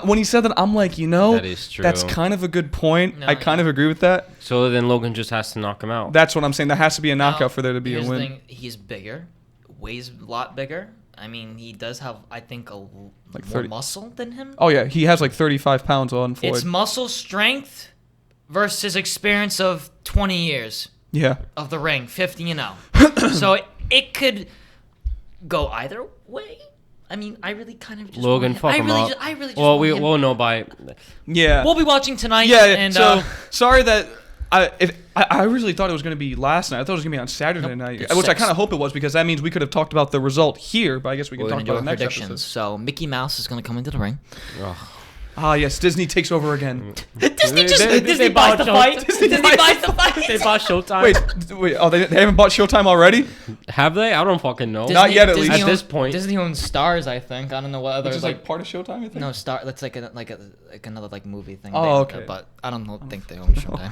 when he said that, I'm like, that is true. That's kind of a good point. No, I kind of agree with that. So then Logan just has to knock him out. That's what I'm saying. There has to be a knockout for there to be a win. He's bigger, weighs a lot bigger. I mean, he does have, I think, more 30 muscle than him. Oh yeah, he has like 35 pounds on Floyd. It's muscle strength versus experience of 20 years Yeah. of the ring, 50 and 0. So it could go either way. I mean, I really kind of just Logan, want fuck him up. I really just Well, want him. we'll know by. Yeah. We'll be watching tonight. Yeah. And, so sorry that I originally thought it was going to be last night. I thought it was going to be on Saturday night, it's which I 6. kind of hope it was because that means we could have talked about the result here. But I guess we can we're talk going to do about our it next predictions. episode. So Mickey Mouse is going to come into the ring. Ah, yes, Disney takes over again. Disney buys the fight. Disney buys the fight. They bought Showtime. Wait. Oh, they haven't bought Showtime already? Have they? I don't fucking know. Not yet, at least. At this point. Disney owns Stars, I think. I don't know what other. Which is like part of Showtime, I think. No, Star. That's like another like movie thing. Oh, okay. But I don't think they own Showtime.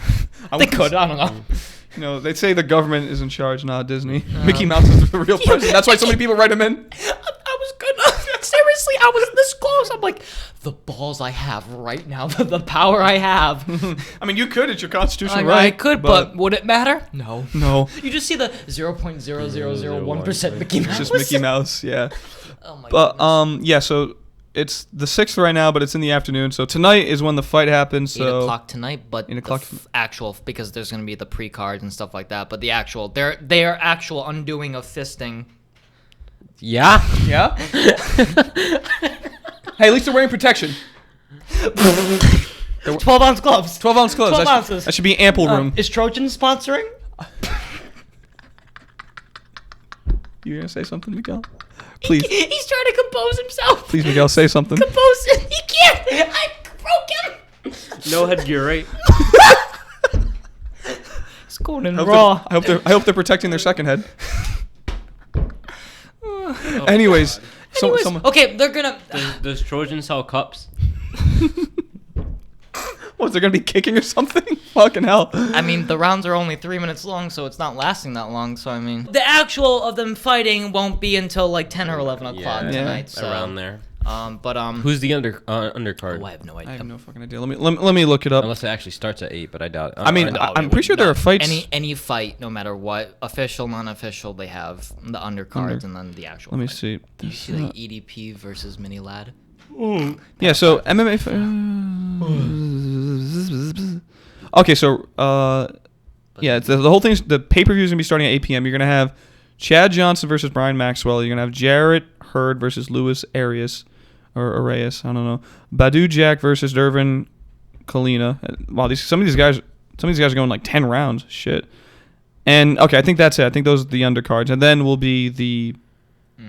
They could. I don't know. You know, they say the government is in charge, not Disney. Mickey Mouse is the real person. That's why so many people write him in. I was gonna. Seriously, I was this close. I'm like, the balls I have right now, the power I have. I mean, you could. It's your constitutional I right. could, but would it matter? No. No. You just see the 0.0001% Mickey Mouse. It's just Mickey Mouse, yeah. Oh my But goodness. yeah, so it's the 6th right now, but it's in the afternoon. So tonight is when the fight happens. 8 So o'clock tonight, but 8 o'clock. actual, because there's going to be the pre-cards and stuff like that, but the actual, their actual undoing of fisting. Yeah. Yeah. Hey, at least they're wearing protection. 12-ounce gloves. 12-ounce gloves. 12 ounces. That should be ample room. Is Trojan sponsoring? You gonna say something, Miguel? Please, He's trying to compose himself. please, Miguel, say something. Compose. He can't. I broke him. No headgear, right? It's going in I raw. hope they're protecting their second head. Anyways, someone. Okay, they're gonna. Does Trojan sell cups? What, they're gonna be kicking or something? Fucking hell. I mean, the rounds are only 3 minutes long, so it's not lasting that long. So I mean, the actual of them fighting won't be until like 10 or 11 o'clock tonight. So around there. Who's Who's the undercard? Oh, I have no idea. I have no fucking idea. Let me look it up. Unless it actually starts at 8, but I doubt it. I mean, I'm pretty sure there are fights. Any fight, no matter what, official, non-official, they have the undercards and then the actual. Let me fight. see. Do you see like EDP versus Mini Lad? Yeah, so MMA. Okay, so yeah, the whole thing's the pay-per-view is gonna be starting at 8 p.m. You're gonna have Chad Johnson versus Brian Maxwell. You're gonna have Jarrett Hurd versus Luis Arias, or Arias, I don't know. Badu Jack versus Dervin Colina. Wow, some of these guys are going like 10 rounds. Shit. And okay, I think that's it. I think those are the undercards, and then will be the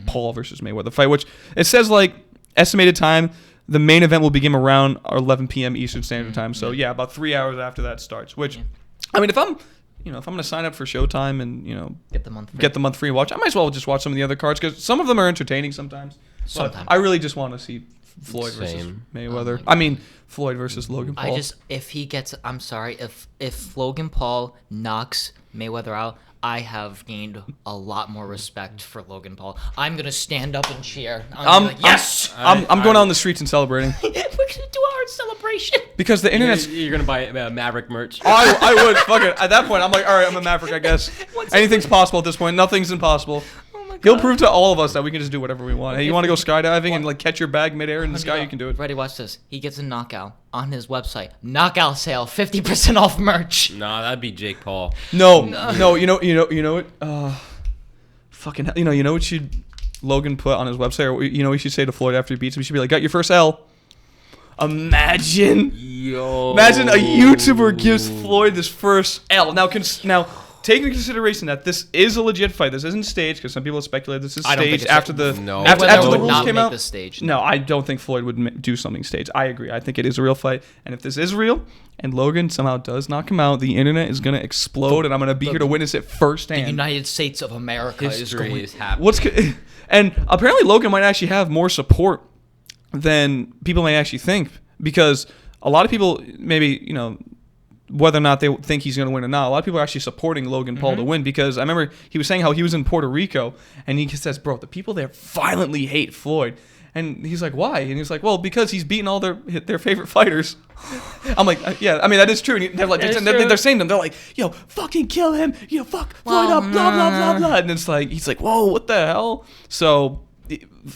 Paul versus Mayweather fight, which it says like estimated time. The main event will begin around 11 p.m. Eastern Standard Time. So yeah, about 3 hours after that starts. Which, I mean, if I'm gonna sign up for Showtime and Get the month free. free watch, I might as well just watch some of the other cards because some of them are entertaining sometimes. But I really just want to see Floyd versus Mayweather. I mean, Floyd versus Logan Paul. I'm sorry, if Logan Paul knocks Mayweather out, I have gained a lot more respect for Logan Paul. I'm gonna stand up and cheer. Yes! I'm going out on the streets and celebrating We're gonna do our celebration. because the internet's. You're gonna buy Maverick merch. I would fuck it. At that point, I'm like, all right, I'm a Maverick, I guess. Anything's possible at this point. Nothing's impossible. He'll prove to all of us that we can just do whatever we want. Hey, you want to go skydiving and like catch your bag midair in the sky? You can do it. Ready? Watch this. He gets a knockout on his website. Knockout sale, 50% off merch. Nah, that'd be Jake Paul. No. You know what? Fucking hell. You know what should Logan put on his website, or he should say to Floyd after he beats him? He should be like, "Got your first L." Imagine a YouTuber gives Floyd this first L. Now take into consideration that this is a legit fight. This isn't staged because some people speculate this is staged after the rules came out. No, I don't think Floyd would do something staged. I agree. I think it is a real fight. And if this is real and Logan somehow does knock him out, the internet is going to explode and I'm going to be here to witness it firsthand. The United States of America is happening. And apparently Logan might actually have more support than people may actually think because a lot of people maybe, whether or not they think he's going to win or not, a lot of people are actually supporting Logan Paul to win because I remember he was saying how he was in Puerto Rico and he says, bro, the people there violently hate Floyd. And he's like, why? And he's like, well, because he's beaten all their favorite fighters. I'm like, yeah, I mean, that is true. And they're like, they're saying them. They're like, yo, fucking kill him. Fuck Floyd up, blah, blah, blah, blah. And it's like, he's like, whoa, what the hell? So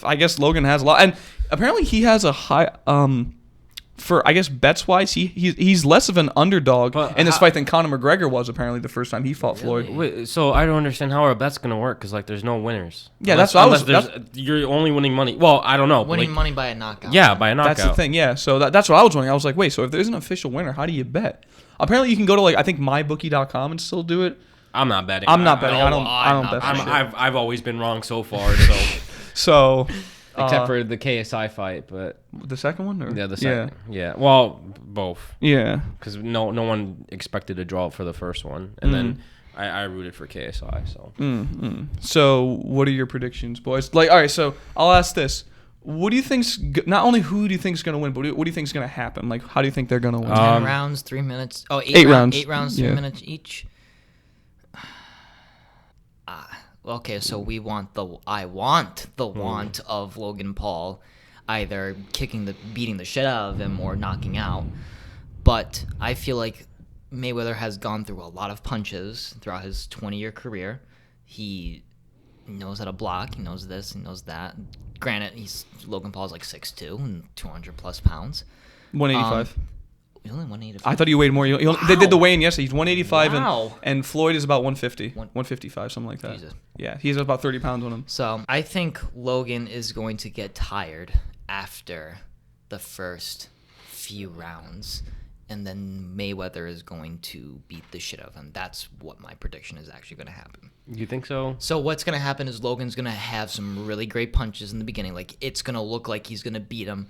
I guess Logan has a lot, and apparently he has a high for I guess bets wise, he's less of an underdog in this fight than Conor McGregor was apparently the first time he fought Floyd. Wait, so I don't understand how our bet's gonna work because like there's no winners. Yeah, that's what I was. You're only winning money. Well, I don't know. Winning money by a knockout. Yeah, by a knockout. That's the thing. Yeah, so that's what I was wondering. I was like, wait, so if there's an official winner, how do you bet? Apparently, you can go to like I think mybookie.com and still do it. I'm not betting. I'm not betting. I don't bet. I've always been wrong so far. So. So. Except for the KSI fight, but the second one, or? Yeah, the second. Yeah, well, both. Yeah, because no one expected a draw for the first one, and then I rooted for KSI. So. So, what are your predictions, boys? Like, all right, so I'll ask this: what do you think's not only who do you think's gonna win, but what do you think's gonna happen? Like, how do you think they're gonna win? 10 rounds, 3 minutes. Oh, 8 rounds. 8 rounds, 3 minutes each. Okay, so I want the want of Logan Paul either beating the shit out of him or knocking out. But I feel like Mayweather has gone through a lot of punches throughout his 20-year career. He knows how to block. He knows this. He knows that. Granted, Logan Paul's like 6'2" and 200 plus pounds. 185. He's only 185. I thought he weighed more. They did the weigh-in yesterday. He's 185, Wow. and Floyd is about 150, 155, something like that. Jesus. Yeah, he's about 30 pounds on him. So I think Logan is going to get tired after the first few rounds, and then Mayweather is going to beat the shit out of him. That's what my prediction is actually going to happen. You think so? So what's going to happen is Logan's going to have some really great punches in the beginning. Like, it's going to look like he's going to beat him,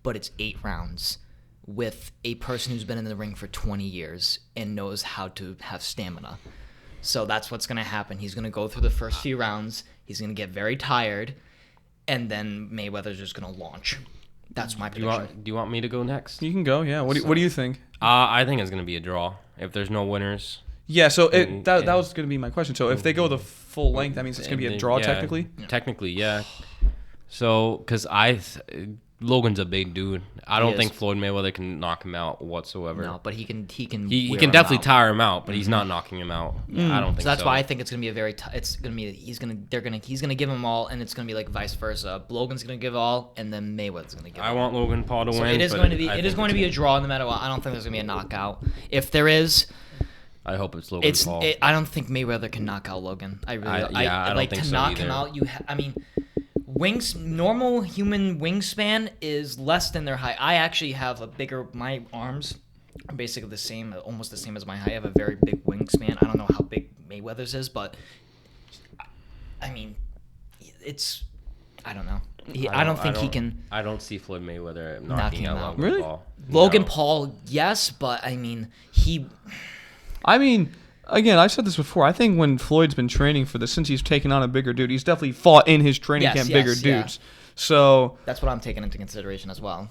but it's 8 rounds with a person who's been in the ring for 20 years and knows how to have stamina. So that's what's going to happen. He's going to go through the first few rounds. He's going to get very tired, and then Mayweather's just going to launch. That's my prediction. Do you want me to go next? You can go, yeah. What do you think? I think it's going to be a draw if there's no winners. Yeah, so that was going to be my question. So if they go the full length, that means it's going to be a draw technically? Technically, yeah. So, because Logan's a big dude. I don't think Floyd Mayweather can knock him out whatsoever. No, but he can definitely tire him out, but he's not knocking him out. I don't think so. So that's why I think it's gonna be he's gonna give him all, and it's gonna be like vice versa. Logan's gonna give all, and then Mayweather's gonna give all. I want Logan Paul to win. It is going to be a draw no matter what. I don't think there's gonna be a knockout. If there is, I hope it's Logan Paul. I don't think Mayweather can knock out Logan. I don't think so knock him out. Normal human wingspan is less than their height. I actually have my arms are basically the same, almost the same as my height. I have a very big wingspan. I don't know how big Mayweather's is, but I don't know. I don't think he can. I don't see Floyd Mayweather knocking out Logan really? Paul. Logan Paul, yes, but Again, I've said this before. I think when Floyd's been training for this, since he's taken on a bigger dude, he's definitely fought in his training camp bigger dudes. So that's what I'm taking into consideration as well.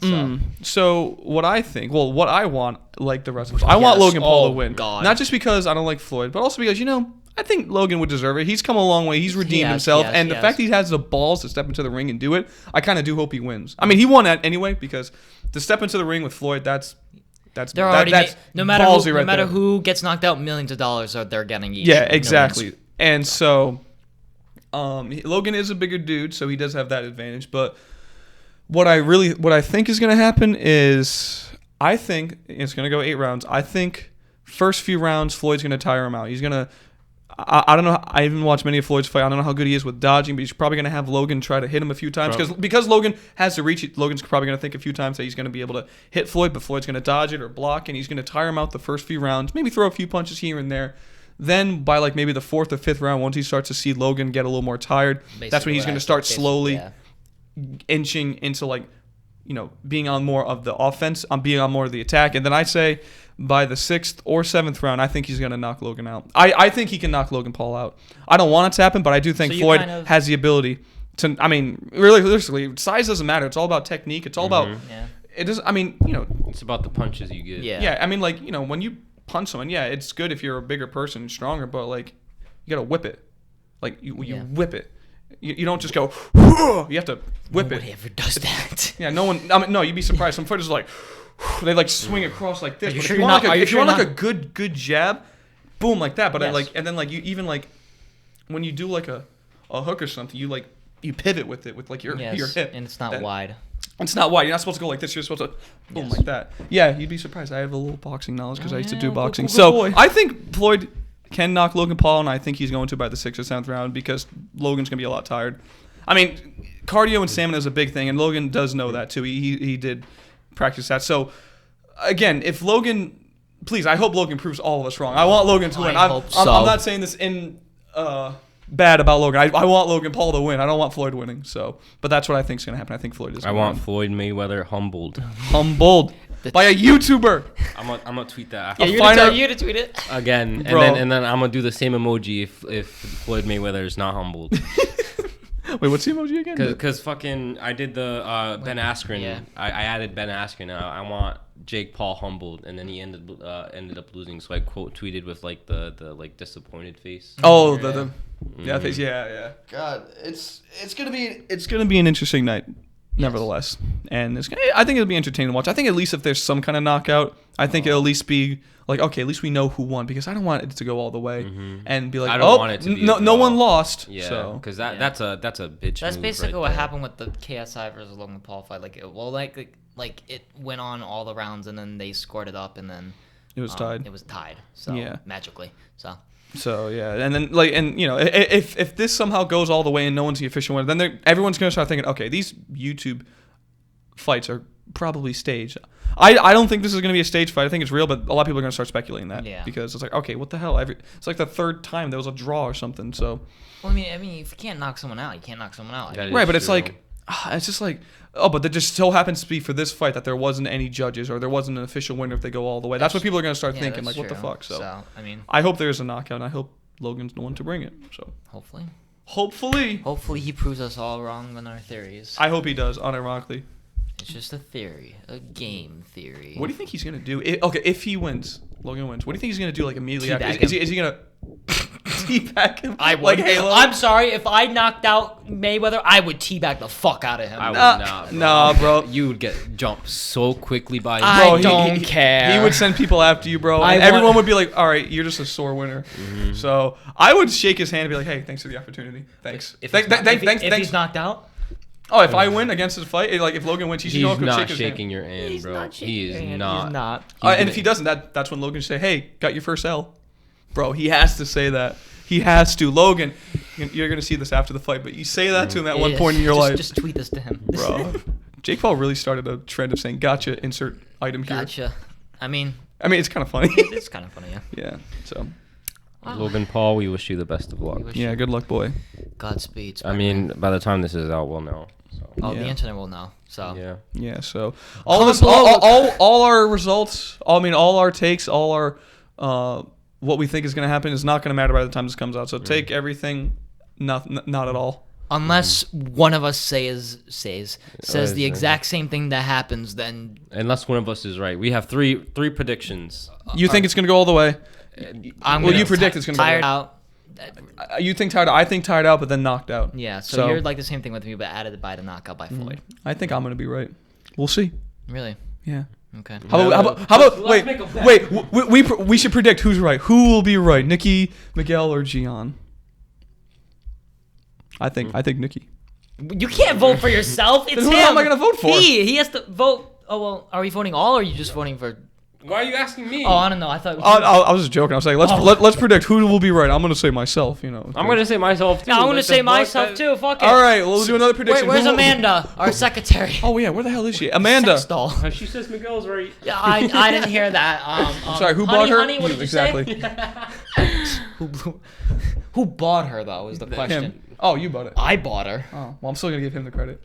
So what I think, what I want, like the rest of us, I want Logan Paul to win. God. Not just because I don't like Floyd, but also because, I think Logan would deserve it. He's come a long way. He's redeemed himself. And the fact he has the balls to step into the ring and do it, I kind of do hope he wins. I mean, he won that anyway, because to step into the ring with Floyd, that's no matter who gets knocked out, millions of dollars they're getting each. Yeah, exactly. Millions. And so Logan is a bigger dude, so he does have that advantage. But what I think is going to happen is I think it's going to go 8 rounds. I think first few rounds Floyd's going to tire him out. He's going to I don't know. I haven't watched many of Floyd's fight. I don't know how good he is with dodging, but he's probably going to have Logan try to hit him a few times because Logan has to reach it. Logan's probably going to think a few times that he's going to be able to hit Floyd, but Floyd's going to dodge it or block, and he's going to tire him out the first few rounds. Maybe throw a few punches here and there. Then by like maybe the 4th or 5th round, once he starts to see Logan get a little more tired, that's when he's going to start slowly inching into being on more of the offense, being on more of the attack. And then I say by the 6th or 7th round, I think he's going to knock Logan out. I think he can knock Logan Paul out. I don't want it to happen, but I do think Floyd has the ability to. I mean, realistically, size doesn't matter. It's all about technique. It's all about. It does. I mean, it's about the punches you get. Yeah. I mean, when you punch someone, it's good if you're a bigger person and stronger, but you got to whip it. You whip it. You don't just go. You have to whip it. Nobody ever does that. Yeah, no one. No, you'd be surprised. Some fighters they swing across like this. If you want a good jab, boom, like that. But you even when you do a hook or something, you you pivot with it with like your hip. And it's not That- wide. It's not wide. You're not supposed to go like this. You're supposed to boom Yes. like that. Yeah, you'd be surprised. I have a little boxing knowledge because I used to do yeah, boxing. good So boy. I think Floyd can knock Logan Paul, and I think he's going to by the 6th or 7th round because Logan's going to be a lot tired. I mean, cardio and stamina is a big thing, and Logan does know that too. He did practice that. So again, if Logan, please, I hope Logan proves all of us wrong. I want Logan to win. I hope so. I'm not saying this in bad about Logan. I want Logan Paul to win. I don't want Floyd winning. So, but that's what I think is going to happen. I think Floyd is. I gonna want win. Floyd Mayweather humbled. Humbled by a YouTuber. I'm gonna tweet that Yeah, after. you're find gonna out- you to tweet it. Again, Bro. and then I'm gonna do the same emoji if Floyd Mayweather is not humbled. Wait, what's the emoji again? Cause fucking I did the Ben Askren. Yeah. I added Ben Askren. I want Jake Paul humbled, and then he ended up losing. So I quote tweeted with like the like disappointed face. Oh, the face. Yeah. God, it's gonna be an interesting night, nevertheless, and I think it'll be entertaining to watch. I think at least if there's some kind of knockout, I think it'll at least be like, okay, at least we know who won, because I don't want it to go all the way and be like, I don't want it to be a no draw. one lost. Yeah, So because Yeah. that's a bitch. That's move basically right what there. happened with the KSI versus Logan Paul fight. Like it went on all the rounds, and then they scored it up, and then it was tied. It was tied. So Yeah. magically. So yeah, and then if this somehow goes all the way and no one's the official winner, then everyone's gonna start thinking, okay, these YouTube fights are probably staged. I don't think this is gonna be a stage fight. I think it's real, but a lot of people are gonna start speculating that because it's like, okay, what the hell? It's like the third time there was a draw or something. So Well, I mean, if you can't knock someone out, you can't knock someone out. That is right, but it's true. like it's just like, oh, but there just so happens to be for this fight that there wasn't any judges or there wasn't an official winner if they go all the way. That's what people are gonna start thinking, like, that's what the true. fuck? So I mean, I hope there's a knockout, and I hope Logan's the one to bring it. So hopefully hopefully, he proves us all wrong on our theories. I hope he does. Unironically. It's just a theory, a game theory. What do you think he's gonna do? If he wins, Logan wins. What do you think he's gonna do like immediately Teabag after? Is him. he gonna teabag him? I would. Like Halo? I'm sorry. If I knocked out Mayweather, I would teabag the fuck out of him. I would Nah, not. Bro. nah, bro. You would get jumped so quickly by. I Bro, don't care. He would send people after you, bro. I And want- everyone would be like, all right, you're just a sore winner. So I would shake his hand and be like, hey, thanks for the opportunity. Thanks. If Thanks. he's knocked out, Oh, if I win against his fight, like if Logan wins, he's He's going to not shake his shaking hand. your hand, he's bro. not shaking He your is hand. not. He's not. And if he doesn't, that's when Logan say, hey, got your first L. Bro, he has to say that. He has to. Logan, you're going to see this after the fight, but you say that to him at one Yes, point in your life. Just tweet this to him, Bro. Jake Paul really started a trend of saying, gotcha, insert item here. Gotcha. I mean, It's kind of funny. it's kind of funny, yeah. Yeah, so. Logan Paul, we wish you the best of luck. We wish Yeah, good luck, boy. Godspeed. I Spider-Man. mean, by the time this is out, we'll know. So. Oh, Yeah. the internet will know. So Yeah. Yeah, so Comment below. all our results, all our takes, all our what we think is going to happen is not going to matter by the time this comes out. So take everything not at all. unless one of us says the yeah. exact same thing that happens, then Unless one of us is right, we have three predictions. You think it's going to go all the way? I'm Well, gonna you predict it's gonna go tired away. out. You think tired out. I think tired out, but then knocked out. Yeah, so you're like the same thing with me, but added by the knockout by Floyd. I think I'm going to be right. We'll see. Really? Yeah. Okay. How about Let's make a bet. wait, we should predict who's right. Who will be right? Nicky, Miguel, or Gian? I think Nicky. You can't vote for yourself. It's Then who him. am I gonna vote for? He has to vote. Oh well, are we voting all, or are you just voting for? Why are you asking me? Oh, I don't know. I thought. I was just joking. I was saying let's predict who will be right. I'm gonna say myself. I'm gonna say myself too. No, I'm gonna What say the fuck? myself too. Fuck it. All right, well, we'll do another prediction. Where's Who will- Amanda, our secretary? Oh yeah, where the hell is she? Amanda. Sex doll. She says Miguel's right. Yeah, I didn't hear that. I'm Sorry, who honey, bought her? Honey, what You, did you exactly. say? who bought her though? Is the question. Him. Oh, you bought it. I bought her. Oh, well, I'm still gonna give him the credit.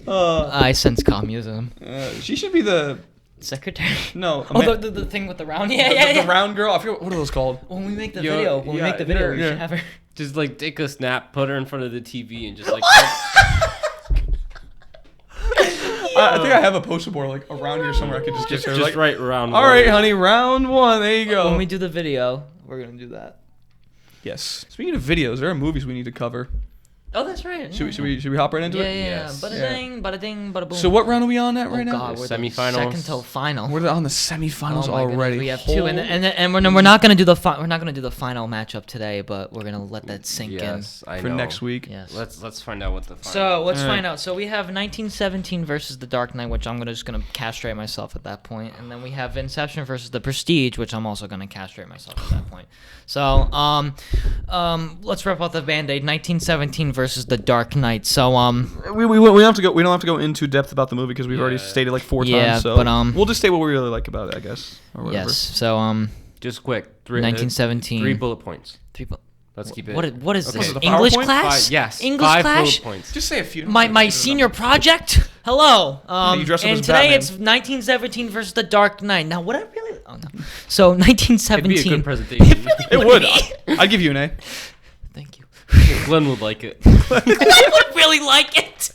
I sense communism. She should be the Secretary. no. Oh, the thing with the round. Yeah. The round girl. I forget what are those called. When we make the Yo, video, we yeah, should have her. Just like take a snap, put her in front of the TV, and just like. I think I have a poster board like around here somewhere. I could just get her. just Like, right around. all right, honey, round one. There you go. When we do the video, we're gonna do that. Yes. Speaking of videos, there are movies we need to cover. Oh, that's right. Should we hop right into Yeah, it? yeah. Yes. Bada ding, bada ding, bada boom. So what round are we on at right Oh now? God, we're Semifinals. second till final. We're on the semifinals Oh my goodness, already. we have two, and we're not gonna do the we're not gonna do the final matchup today, but we're gonna let that sink Yes, I for know. next week. in. Yes. Let's find out what the. So let's All right. find out. So we have 1917 versus The Dark Knight, which I'm just gonna castrate myself at that point, and then we have Inception versus The Prestige, which I'm also gonna castrate myself at that point. So let's rip out the Band-Aid. 1917 versus The Dark Knight. So We don't have to go into depth about the movie because we've already Yeah. stated like 4 Yeah, times. So but, we'll just state what we really like about it, I guess. Or whatever. yes. So Just quick. 1917. 3 bullet points. People. Let's keep it. What is Okay. this? Was it the English PowerPoint? class? Yes. English 5 class? bullet points. Just say a few. My senior project. Hello. You dress up and as today Batman. it's 1917 versus The Dark Knight. Now, what I really? Oh no. So It'd 1917. be a good presentation. It would. I'd give you an A. Thank you. Glenn would like it. I would really like it.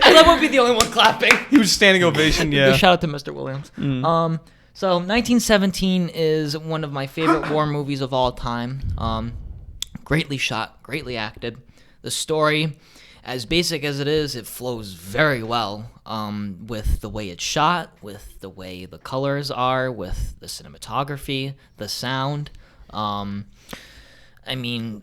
And I would be the only one clapping. He was standing ovation. Yeah. Shout out to Mr. Williams. So 1917 is one of my favorite war movies of all time. Greatly shot, greatly acted. The story, as basic as it is, it flows very well with the way it's shot, with the way the colors are, with the cinematography, the sound. I mean,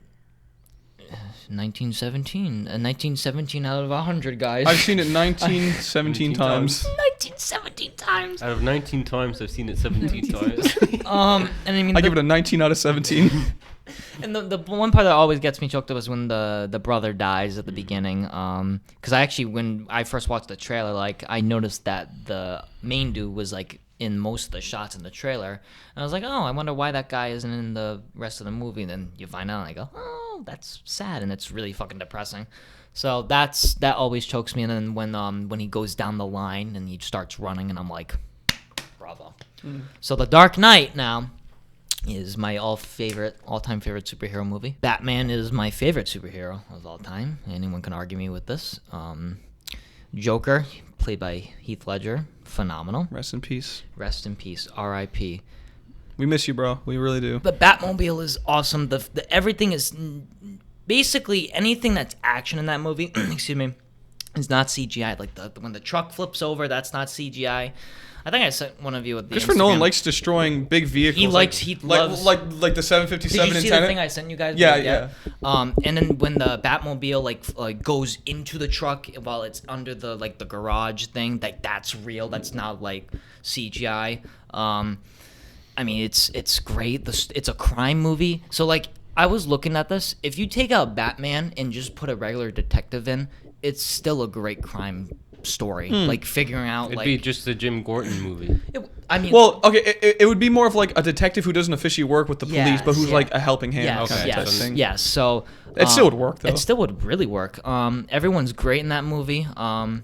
1917 out of 100, guys. I've seen it 17 times. 1917 times. Out of 19 times, I've seen it 17 times. And I mean, I give it a 19 out of 17. And the one part that always gets me choked up is when the brother dies at the beginning. Because I actually, when I first watched the trailer, like I noticed that the main dude was like in most of the shots in the trailer, and I was like, oh, I wonder why that guy isn't in the rest of the movie. And then you find out, and I go, oh, that's sad, and it's really fucking depressing. So that always chokes me. And then when he goes down the line and he starts running, and I'm like, bravo. So The Dark Knight now is my all-time favorite superhero movie. Batman is my favorite superhero of all time. Anyone can argue me with this. Joker, played by Heath Ledger, phenomenal. Rest in peace. Rest in peace. R.I.P. We miss you, bro. We really do. The Batmobile is awesome. The everything is basically anything that's action in that movie. Excuse me, is not CGI. Like when the truck flips over, that's not CGI. I think I sent one of you with the Christopher Instagram. Nolan likes destroying big vehicles. He loves like the 757 Did you see antenna. the thing I sent you guys? Yeah. And then when the Batmobile like goes into the truck while it's under the garage thing, that's real. That's not like CGI. I mean, it's great. It's a crime movie. So like I was looking at this. If you take out Batman and just put a regular detective in, it's still a great crime story. Like figuring out It'd be just the Jim Gordon movie. Well, okay, it would be more of like a detective who doesn't officially work with the police, but who's yeah. like a helping hand. Yes, kind of type thing. yes. So It still would work, though. It still would really work. Everyone's great in that movie. And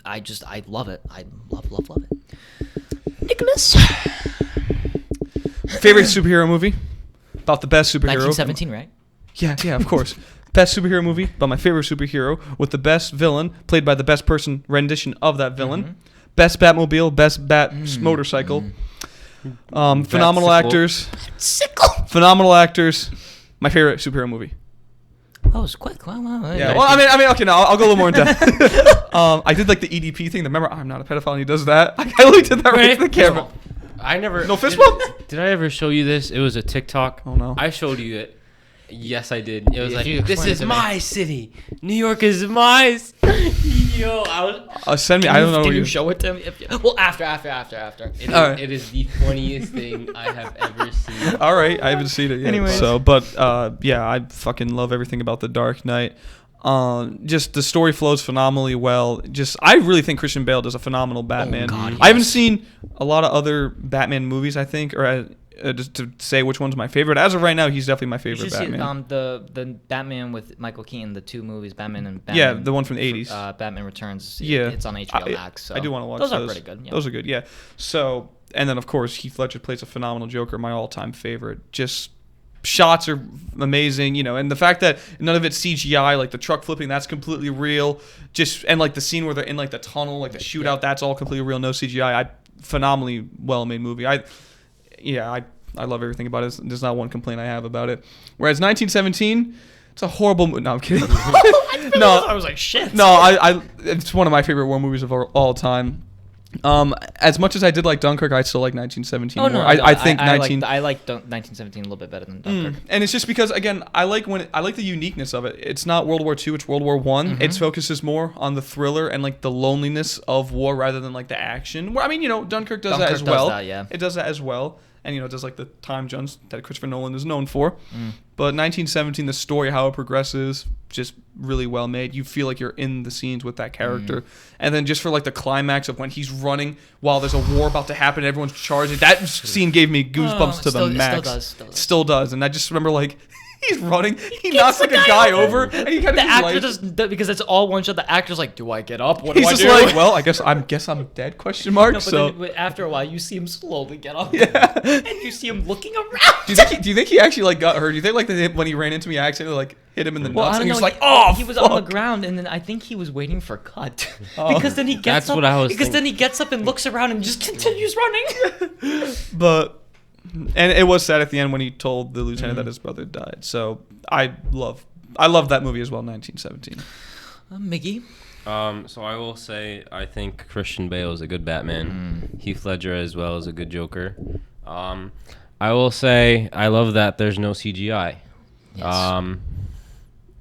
I love it. I love it. Nicholas. Favorite superhero movie? About the best superhero. 1917, right? Yeah, of course. Best superhero movie about my favorite superhero with the best villain played by the best person rendition of that villain. Best Batmobile, best motorcycle. Phenomenal actors. Phenomenal actors. My favorite superhero movie. Oh, it's quick. Wow. Yeah. Well, I mean, okay. Now I'll go a little more in depth. I did like the EDP thing. Remember, I'm not a pedophile. And he does that. I literally did that right to the camera. I never. No fist bump? Did I ever show you this? It was a TikTok. Oh no. I showed you it. Yes, I did. It was Yeah, like, you this explained is it to me. my city. New York is my. Yo, I was. Send me. I don't know. Can what you show it to me? Well, after. It, All right. it is the funniest thing I have ever seen. All right, I haven't seen it yet. Anyways. So, but yeah, I fucking love everything about The Dark Knight. Just the story flows phenomenally well. I really think Christian Bale does a phenomenal Batman. God, I haven't yes. seen a lot of other Batman movies, I think, or just to say which one's my favorite. As of right now, he's definitely my You favorite should see Batman. the Batman with Michael Keaton, the two movies, Batman and Batman. Yeah, the one from the 80s. Batman Returns. Yeah, It's on HBO Max. So I do want to watch those. those. Are pretty good. Yeah. Those are good. Yeah. So, and then of course Heath Ledger plays a phenomenal Joker, my all-time favorite. Just shots are amazing, and the fact that none of it's CGI, like the truck flipping, that's completely real. And like the scene where they're in like the tunnel, like the shootout, that's all completely real, no CGI. Phenomenally well-made movie. I love everything about it. There's not one complaint I have about it. Whereas 1917, It's a horrible movie. No, I'm kidding. No, I was like, shit. No, I it's one of my favorite war movies of all time. As much as I did like Dunkirk, I still like 1917 Oh more. no, I think I 1917 a little bit better than Dunkirk. And it's just because, again, I like the uniqueness of it. It's not World War II, it's World War One. Mm-hmm. It focuses more on the thriller and like the loneliness of war rather than like the action. Where I mean, Dunkirk does that as well. It does that as well, and it does like the time jumps that Christopher Nolan is known for. But 1917, the story, how it progresses, just really well made. You feel like you're in the scenes with that character. And then just for like the climax of when he's running while there's a war about to happen, everyone's charging. That scene gave me goosebumps to the max. Still does. And I just remember like he's running, he knocks like a guy over, and he kind of the actor just because it's all one shot. The actor's like, "Do I get up? What do he's I just do?" like, "Well, I guess I'm dead?" Question mark. No, but so then, after a while, you see him slowly get up, yeah. and you see him looking around. Do you think he actually like got hurt? Do you think like when he ran into me, I accidentally like hit him in the nuts, I and don't he was know. like, "Oh, he was fuck." on the ground, and then I think he was waiting for cut Oh. because then he gets That's up. what I was because then thinking. he gets up and looks around and just continues running. But and it was sad at the end when he told the lieutenant that his brother died. So I love that movie as well, 1917. Mickey. So I will say I think Christian Bale is a good Batman. Heath Ledger as well is a good Joker. I will say I love that there's no CGI. Yes.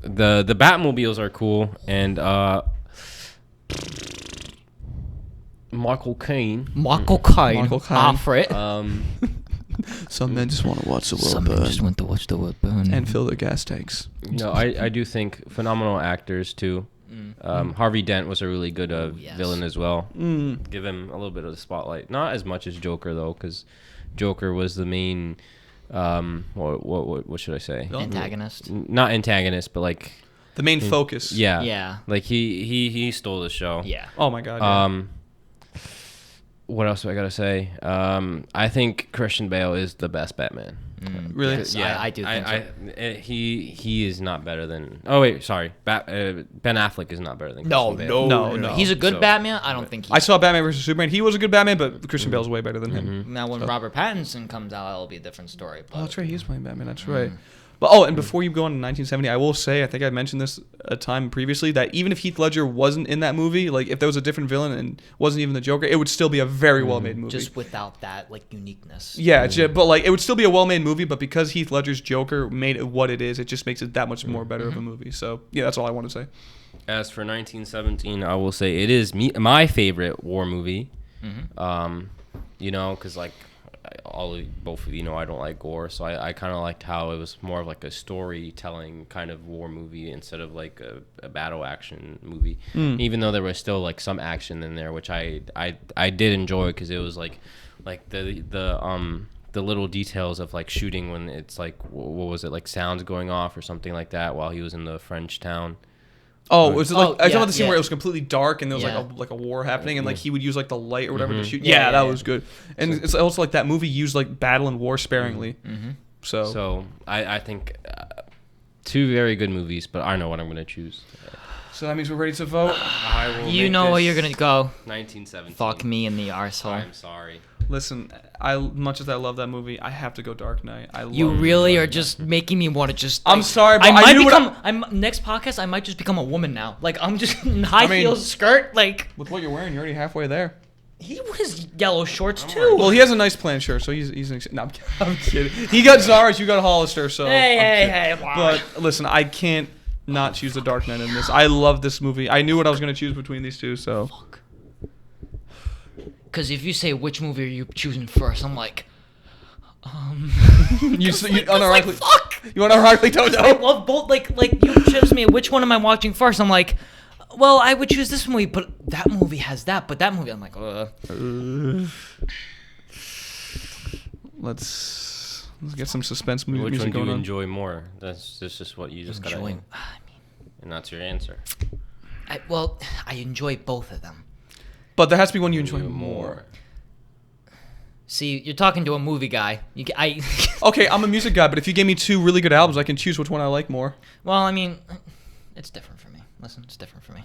The Batmobiles are cool, and Michael Caine. Alfred. Some men just want to watch the world Some burn just want to watch the world burn and fill their gas tanks. No, I do think phenomenal actors too. Harvey Dent was a really good yes. villain as well. Give him a little bit of the spotlight. Not as much as Joker though, because Joker was the main. What should I say? Antagonist. Not antagonist, but like The main focus. yeah. Yeah. Like he stole the show. Yeah. Oh my god. Yeah. What else do I gotta say? I think Christian Bale is the best Batman. Really? Yes, I do think so. He is not better than. Oh wait, sorry. Ben Affleck is not better than Christian Bale. No. He's a good So- Batman. I don't think I saw Batman vs Superman. He was a good Batman, but Christian Bale's way better than him. Mm-hmm. Now when Robert Pattinson comes out, it'll be a different story. But Oh, that's right. He's playing Batman. That's right. But and before you go on to 1970, I will say, I think I mentioned this a time previously, that even if Heath Ledger wasn't in that movie, like if there was a different villain and wasn't even the Joker, it would still be a very well-made movie. just without that like uniqueness. Yeah, it's but like it would still be a well-made movie, but because Heath Ledger's Joker made it what it is, it just makes it that much more better of a movie. So yeah, that's all I want to say. As for 1917, I will say it is my favorite war movie. Because like both of you know I don't like gore, so I kind of liked how it was more of like a storytelling kind of war movie instead of like a battle action movie. Even though there was still like some action in there, which I did enjoy because it was like the little details of like shooting when it's like what was it, like sounds going off or something like that while he was in the French town. Oh, was it like I talking about the scene yeah. where it was completely dark and there was Yeah. like a war happening and like he would use like the light or whatever to shoot. Yeah, That yeah. was good. And it's also like that movie used like battle and war sparingly. So I think two very good movies, but I know what I'm going to choose. that means we're ready to vote. I will You make know where this you're gonna go. 1917. Fuck me in the arsehole. I'm sorry. Listen, much as I love that movie, I have to go Dark Knight. You really are just making me want to just. I'm sorry, but I might knew what become. I'm next podcast. I might just become a woman now. Like I'm just in high heels skirt. Like with what you're wearing, you're already halfway there. he wears yellow shorts too. Well, he has a nice plan shirt, so he's no, I'm kidding. He got Zara's, you got Hollister, so. Hey. But listen, I can't not choose the Dark Knight in this. I love this movie. I knew what I was gonna choose between these two, so. Because if you say which movie are you choosing first, I'm like, You like, unironically. fuck. You unironically don't I know. love both. Like you chose me. Which one am I watching first? I'm like, well, I would choose this movie, but that movie has that. But that movie, I'm like, Let's get some suspense music Which one do going you on. enjoy more? That's just what you just got to enjoying. and that's your answer. I enjoy both of them. But there has to be one you enjoy more. See, you're talking to a movie guy. Okay, I'm a music guy, but if you gave me two really good albums, I can choose which one I like more. Well, I mean, it's different for me. Listen, it's different for me.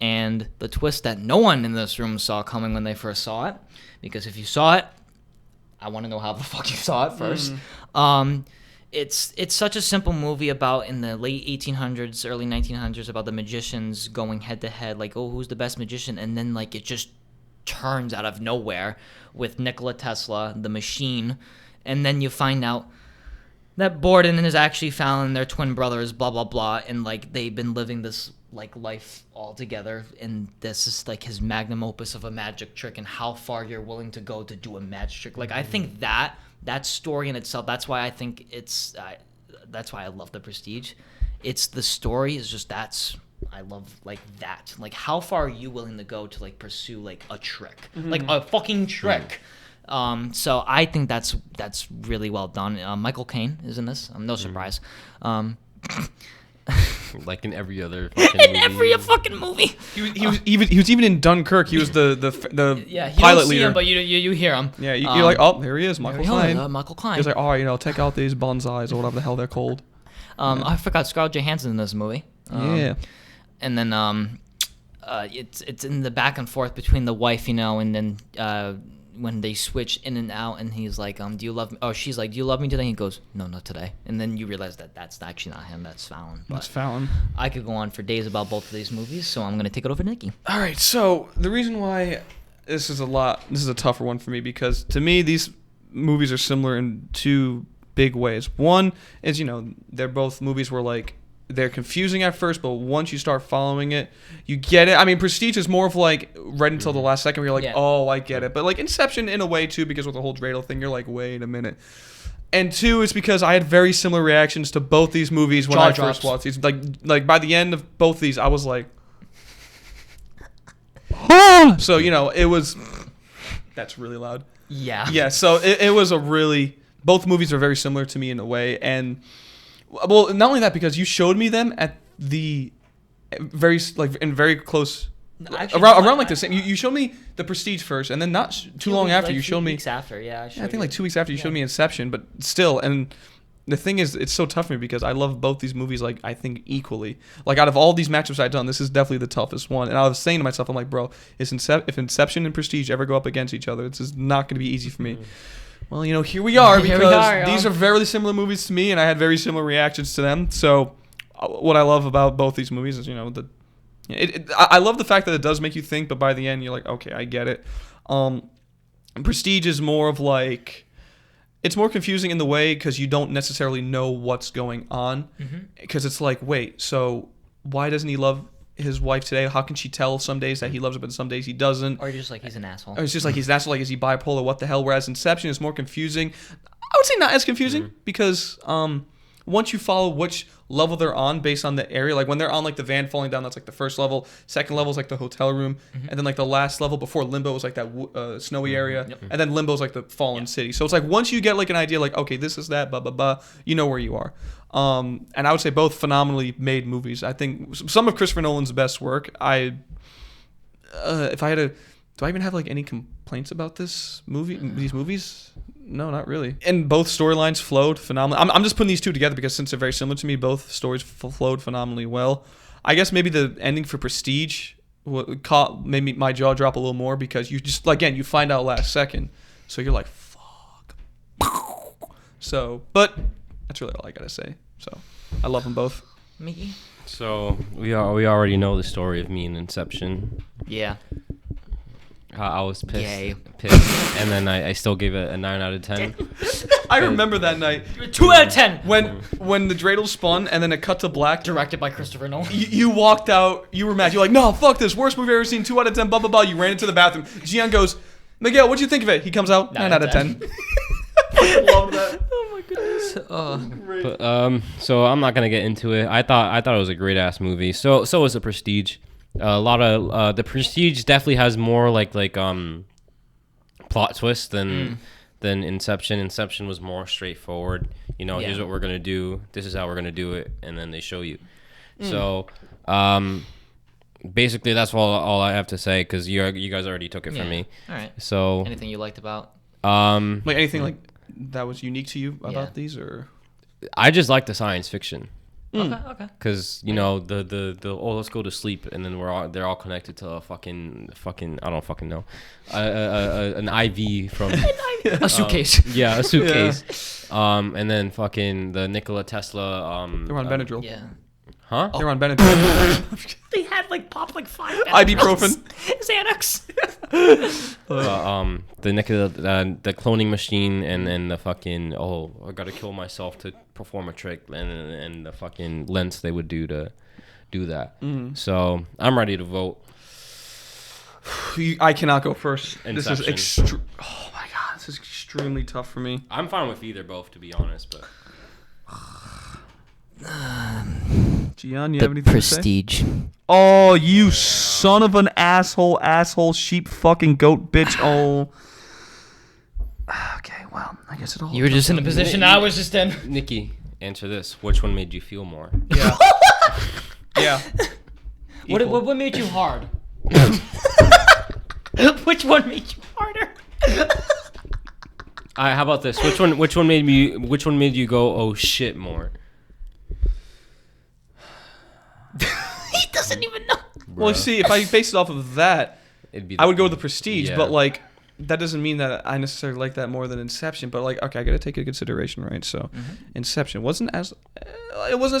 and the twist that no one in this room saw coming when they first saw it, because if you saw it, I want to know how the fuck you saw it first. It's such a simple movie about in the late 1800s, early 1900s, about the magicians going head to head, like, oh, who's the best magician? And then, like, it just turns out of nowhere with Nikola Tesla, the machine. And then you find out that Borden is actually found their twin brothers, blah, blah, blah. And, like, they've been living this, like, life all together. And this is, like, his magnum opus of a magic trick and how far you're willing to go to do a magic trick. Like, I think that story in itself, that's why I think that's why I love The Prestige. It's the story is just I love like that. Like, how far are you willing to go to like pursue like a trick, like a fucking trick? So I think that's really well done. Michael Caine is in this. No surprise. Like in every other fucking movie. Every fucking movie. He was even in Dunkirk. He was the you pilot don't see leader. him, but you hear him. Yeah, you're like, oh, there he is, Michael Caine. Michael Caine. He's like, all right, take out these bonsais or whatever the hell they're called. I forgot Scarlett Johansson in this movie. Yeah. And then it's in the back and forth between the wife, and then when they switch in and out, and he's like, do you love me? Oh, she's like, do you love me today? He goes, no, not today. And then you realize that that's actually not him, that's Fallon. But That's Fallon. I could go on for days about both of these movies, so I'm going to take it over to Nicky. All right, so the reason why this is a tougher one for me, because to me, these movies are similar in two big ways. One is, they're both movies where, like, they're confusing at first, but once you start following it, you get it. I mean, Prestige is more of like right until the last second where you're like, oh, I get it. But like Inception in a way too, because with the whole dreidel thing, you're like, wait a minute. And two is because I had very similar reactions to both these movies when I first watched these. Like by the end of both these, I was like, so it was. That's really loud. Yeah. Yeah. So it was both movies are very similar to me in a way, and. Well, not only that, because you showed me them at the very close around like the same. You showed me The Prestige first, and then not too long after you showed me. 2 weeks after, yeah. I think like 2 weeks after you showed me Inception, but still. And the thing is, it's so tough for me because I love both these movies, like, I think equally. Like, out of all these matchups I've done, this is definitely the toughest one. And I was saying to myself, I'm like, bro, if Inception and Prestige ever go up against each other, this is not going to be easy for me. Well, here we are, because these are very similar movies to me, and I had very similar reactions to them. So what I love about both these movies is, I love the fact that it does make you think, but by the end, you're like, okay, I get it. Prestige is more of like, it's more confusing in the way because you don't necessarily know what's going on. Because it's like, wait, so why doesn't he love his wife today? How can she tell some days that he loves her but some days he doesn't? Or you're just like, he's an asshole. Or it's just like he's an asshole, like, is he bipolar, what the hell? Whereas Inception is more confusing. I would say not as confusing because once you follow which level they're on based on the area, like when they're on like the van falling down, that's like the first level. Second level is like the hotel room, and then like the last level before Limbo is like that snowy area, and then Limbo is like the fallen city. So it's like once you get like an idea, like, okay, this is that, blah blah blah, you know where you are. And I would say both phenomenally made movies. I think some of Christopher Nolan's best work. If I had to, do I even have like any complaints about these movies? No, not really. And both storylines flowed phenomenally. I'm just putting these two together because since they're very similar to me, both stories flowed phenomenally well. I guess maybe the ending for Prestige made my jaw drop a little more because you just, again, you find out last second. So you're like, fuck. So, but that's really all I got to say. So I love them both. Mickey? So we already know the story of me and Inception. Yeah. I was pissed. Yay. And then I still gave it a 9 out of 10. I remember that night. 2 out of 10. When the dreidel spun and then it cut to black. Directed by Christopher Nolan. You walked out. You were mad. You're like, no, fuck this. Worst movie I've ever seen. 2 out of 10. Blah, blah, blah. You ran into the bathroom. Gian goes, Miguel, what'd you think of it? He comes out, 9 out of 10. I love that. Oh my goodness. But, so I'm not gonna get into it. I thought it was a great ass movie. So was The Prestige. A lot of The Prestige definitely has more like plot twists than Inception. Inception was more straightforward. Here's what we're gonna do. This is how we're gonna do it, and then they show you. So basically that's all I have to say because you guys already took it from me. All right. So anything you liked about? Like anything like that was unique to you about these, or? I just like the science fiction. Okay. Because you know the let's go to sleep, and then they're all connected to a fucking I don't fucking know, an IV from A suitcase. yeah, a suitcase. And then fucking the Nikola Tesla. They're on Benadryl. Yeah. Huh? They're on Benadryl. They had popped 5 Ibuprofen. Xanax. The Nikola, the cloning machine, and then the fucking I gotta kill myself to perform a trick, and the fucking lengths they would do to do that. So I'm ready to vote. I cannot go first. Inception. This is oh my god, this is extremely tough for me. I'm fine with either, both, to be honest, but Gian, you have anything to say? Prestige. Oh, you son of an asshole, sheep, fucking goat, bitch. Oh. Okay, well, I guess it all. You were just in the position I was just in. Nicky, answer this: which one made you feel more? Yeah. Yeah. What made you hard? Which one made you harder? How about this? Which one made you go oh shit more? He doesn't even know. Well, see, if I base it off of that, I would go with the Prestige, yeah. but that doesn't mean that I necessarily like that more than Inception. But okay, I got to take into consideration, right? So, Inception wasn't as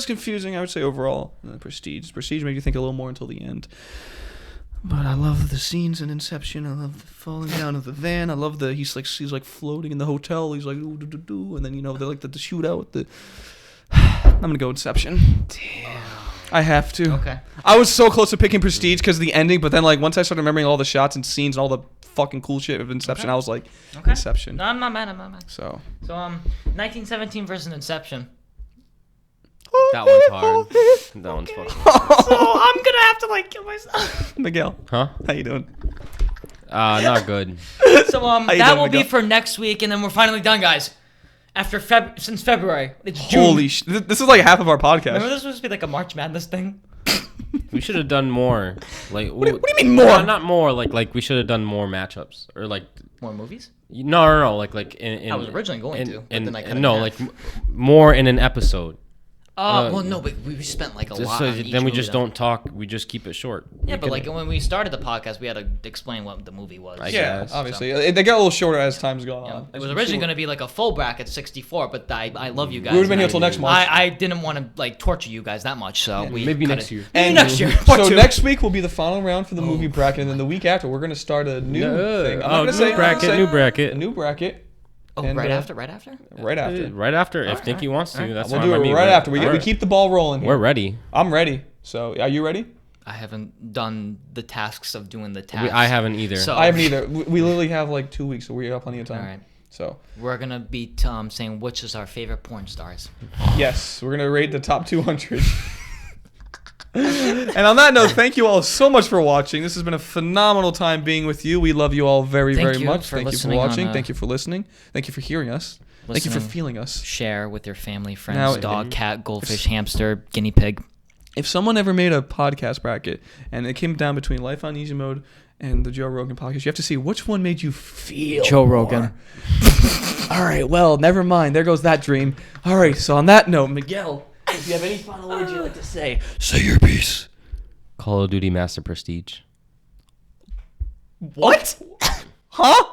confusing, I would say, overall than the Prestige. Prestige made you think a little more until the end. But I love the scenes in Inception. I love the falling down of the van. I love he's floating in the hotel. He's like ooh, doo, doo, doo. And then they're like the shootout. I'm gonna go Inception. Damn. I have to. Okay. I was so close to picking Prestige because of the ending, but then once I started remembering all the shots and scenes and all the fucking cool shit of Inception, I was like, Inception. No, I'm not mad. So 1917 versus Inception. That one's hard. That one's fucking hard. So I'm gonna have to kill myself. Miguel, Huh? how you doing? Not good. So that will be for next week, and then we're finally done, guys. After since February, it's June. Holy shit! This is half of our podcast. Remember this was supposed to be a March Madness thing? We should have done more. What do you mean more? Not more. Like we should have done more matchups or More movies? No. Like in I was originally going to, but then I cut it no, in half. more in an episode. Well, no, but we spent a lot. So on each then we movie, just though. don't talk. We just keep it short. Yeah, but when we started the podcast, we had to explain what the movie was. Yeah, guess. obviously they got a little shorter as time's gone Yeah. on. It was originally going to be a full bracket 64, but I love you guys. We would have been and here till next March. I didn't want to torture you guys that much, so we maybe cut next it. year. Maybe next year. So next week will be the final round for the movie bracket, and then the week after we're gonna start a new thing. I'm not gonna say New a new bracket. Oh, And, right uh, after? Right after. Right after, if Nicky wants to, that's We'll fine do by it me, right but after. We keep the ball rolling. We're ready. I'm ready. So are you ready? I haven't done the tasks of doing the tasks. I haven't either. So- I haven't either. We literally have 2 weeks, so we got plenty of time. All right. So We're going to be saying which is our favorite porn stars. yes, we're gonna rate the top 200. And on that note, thank you all so much for watching. This has been a phenomenal time being with you. We love you all very, Thank very you much. for Thank you for listening watching. on, Thank you for listening. Thank you for hearing us. Thank you for listening. feeling us. Share with your family, friends, Now- dog, cat, goldfish, hamster, guinea pig. If someone ever made a podcast bracket and it came down between Life on Easy Mode and the Joe Rogan podcast, you have to see which one made you feel Joe more. Rogan. All right, well, never mind. There goes that dream. All right, so on that note, Miguel, if you have any final words you'd like to say your piece. Call of Duty Master Prestige. What? Huh?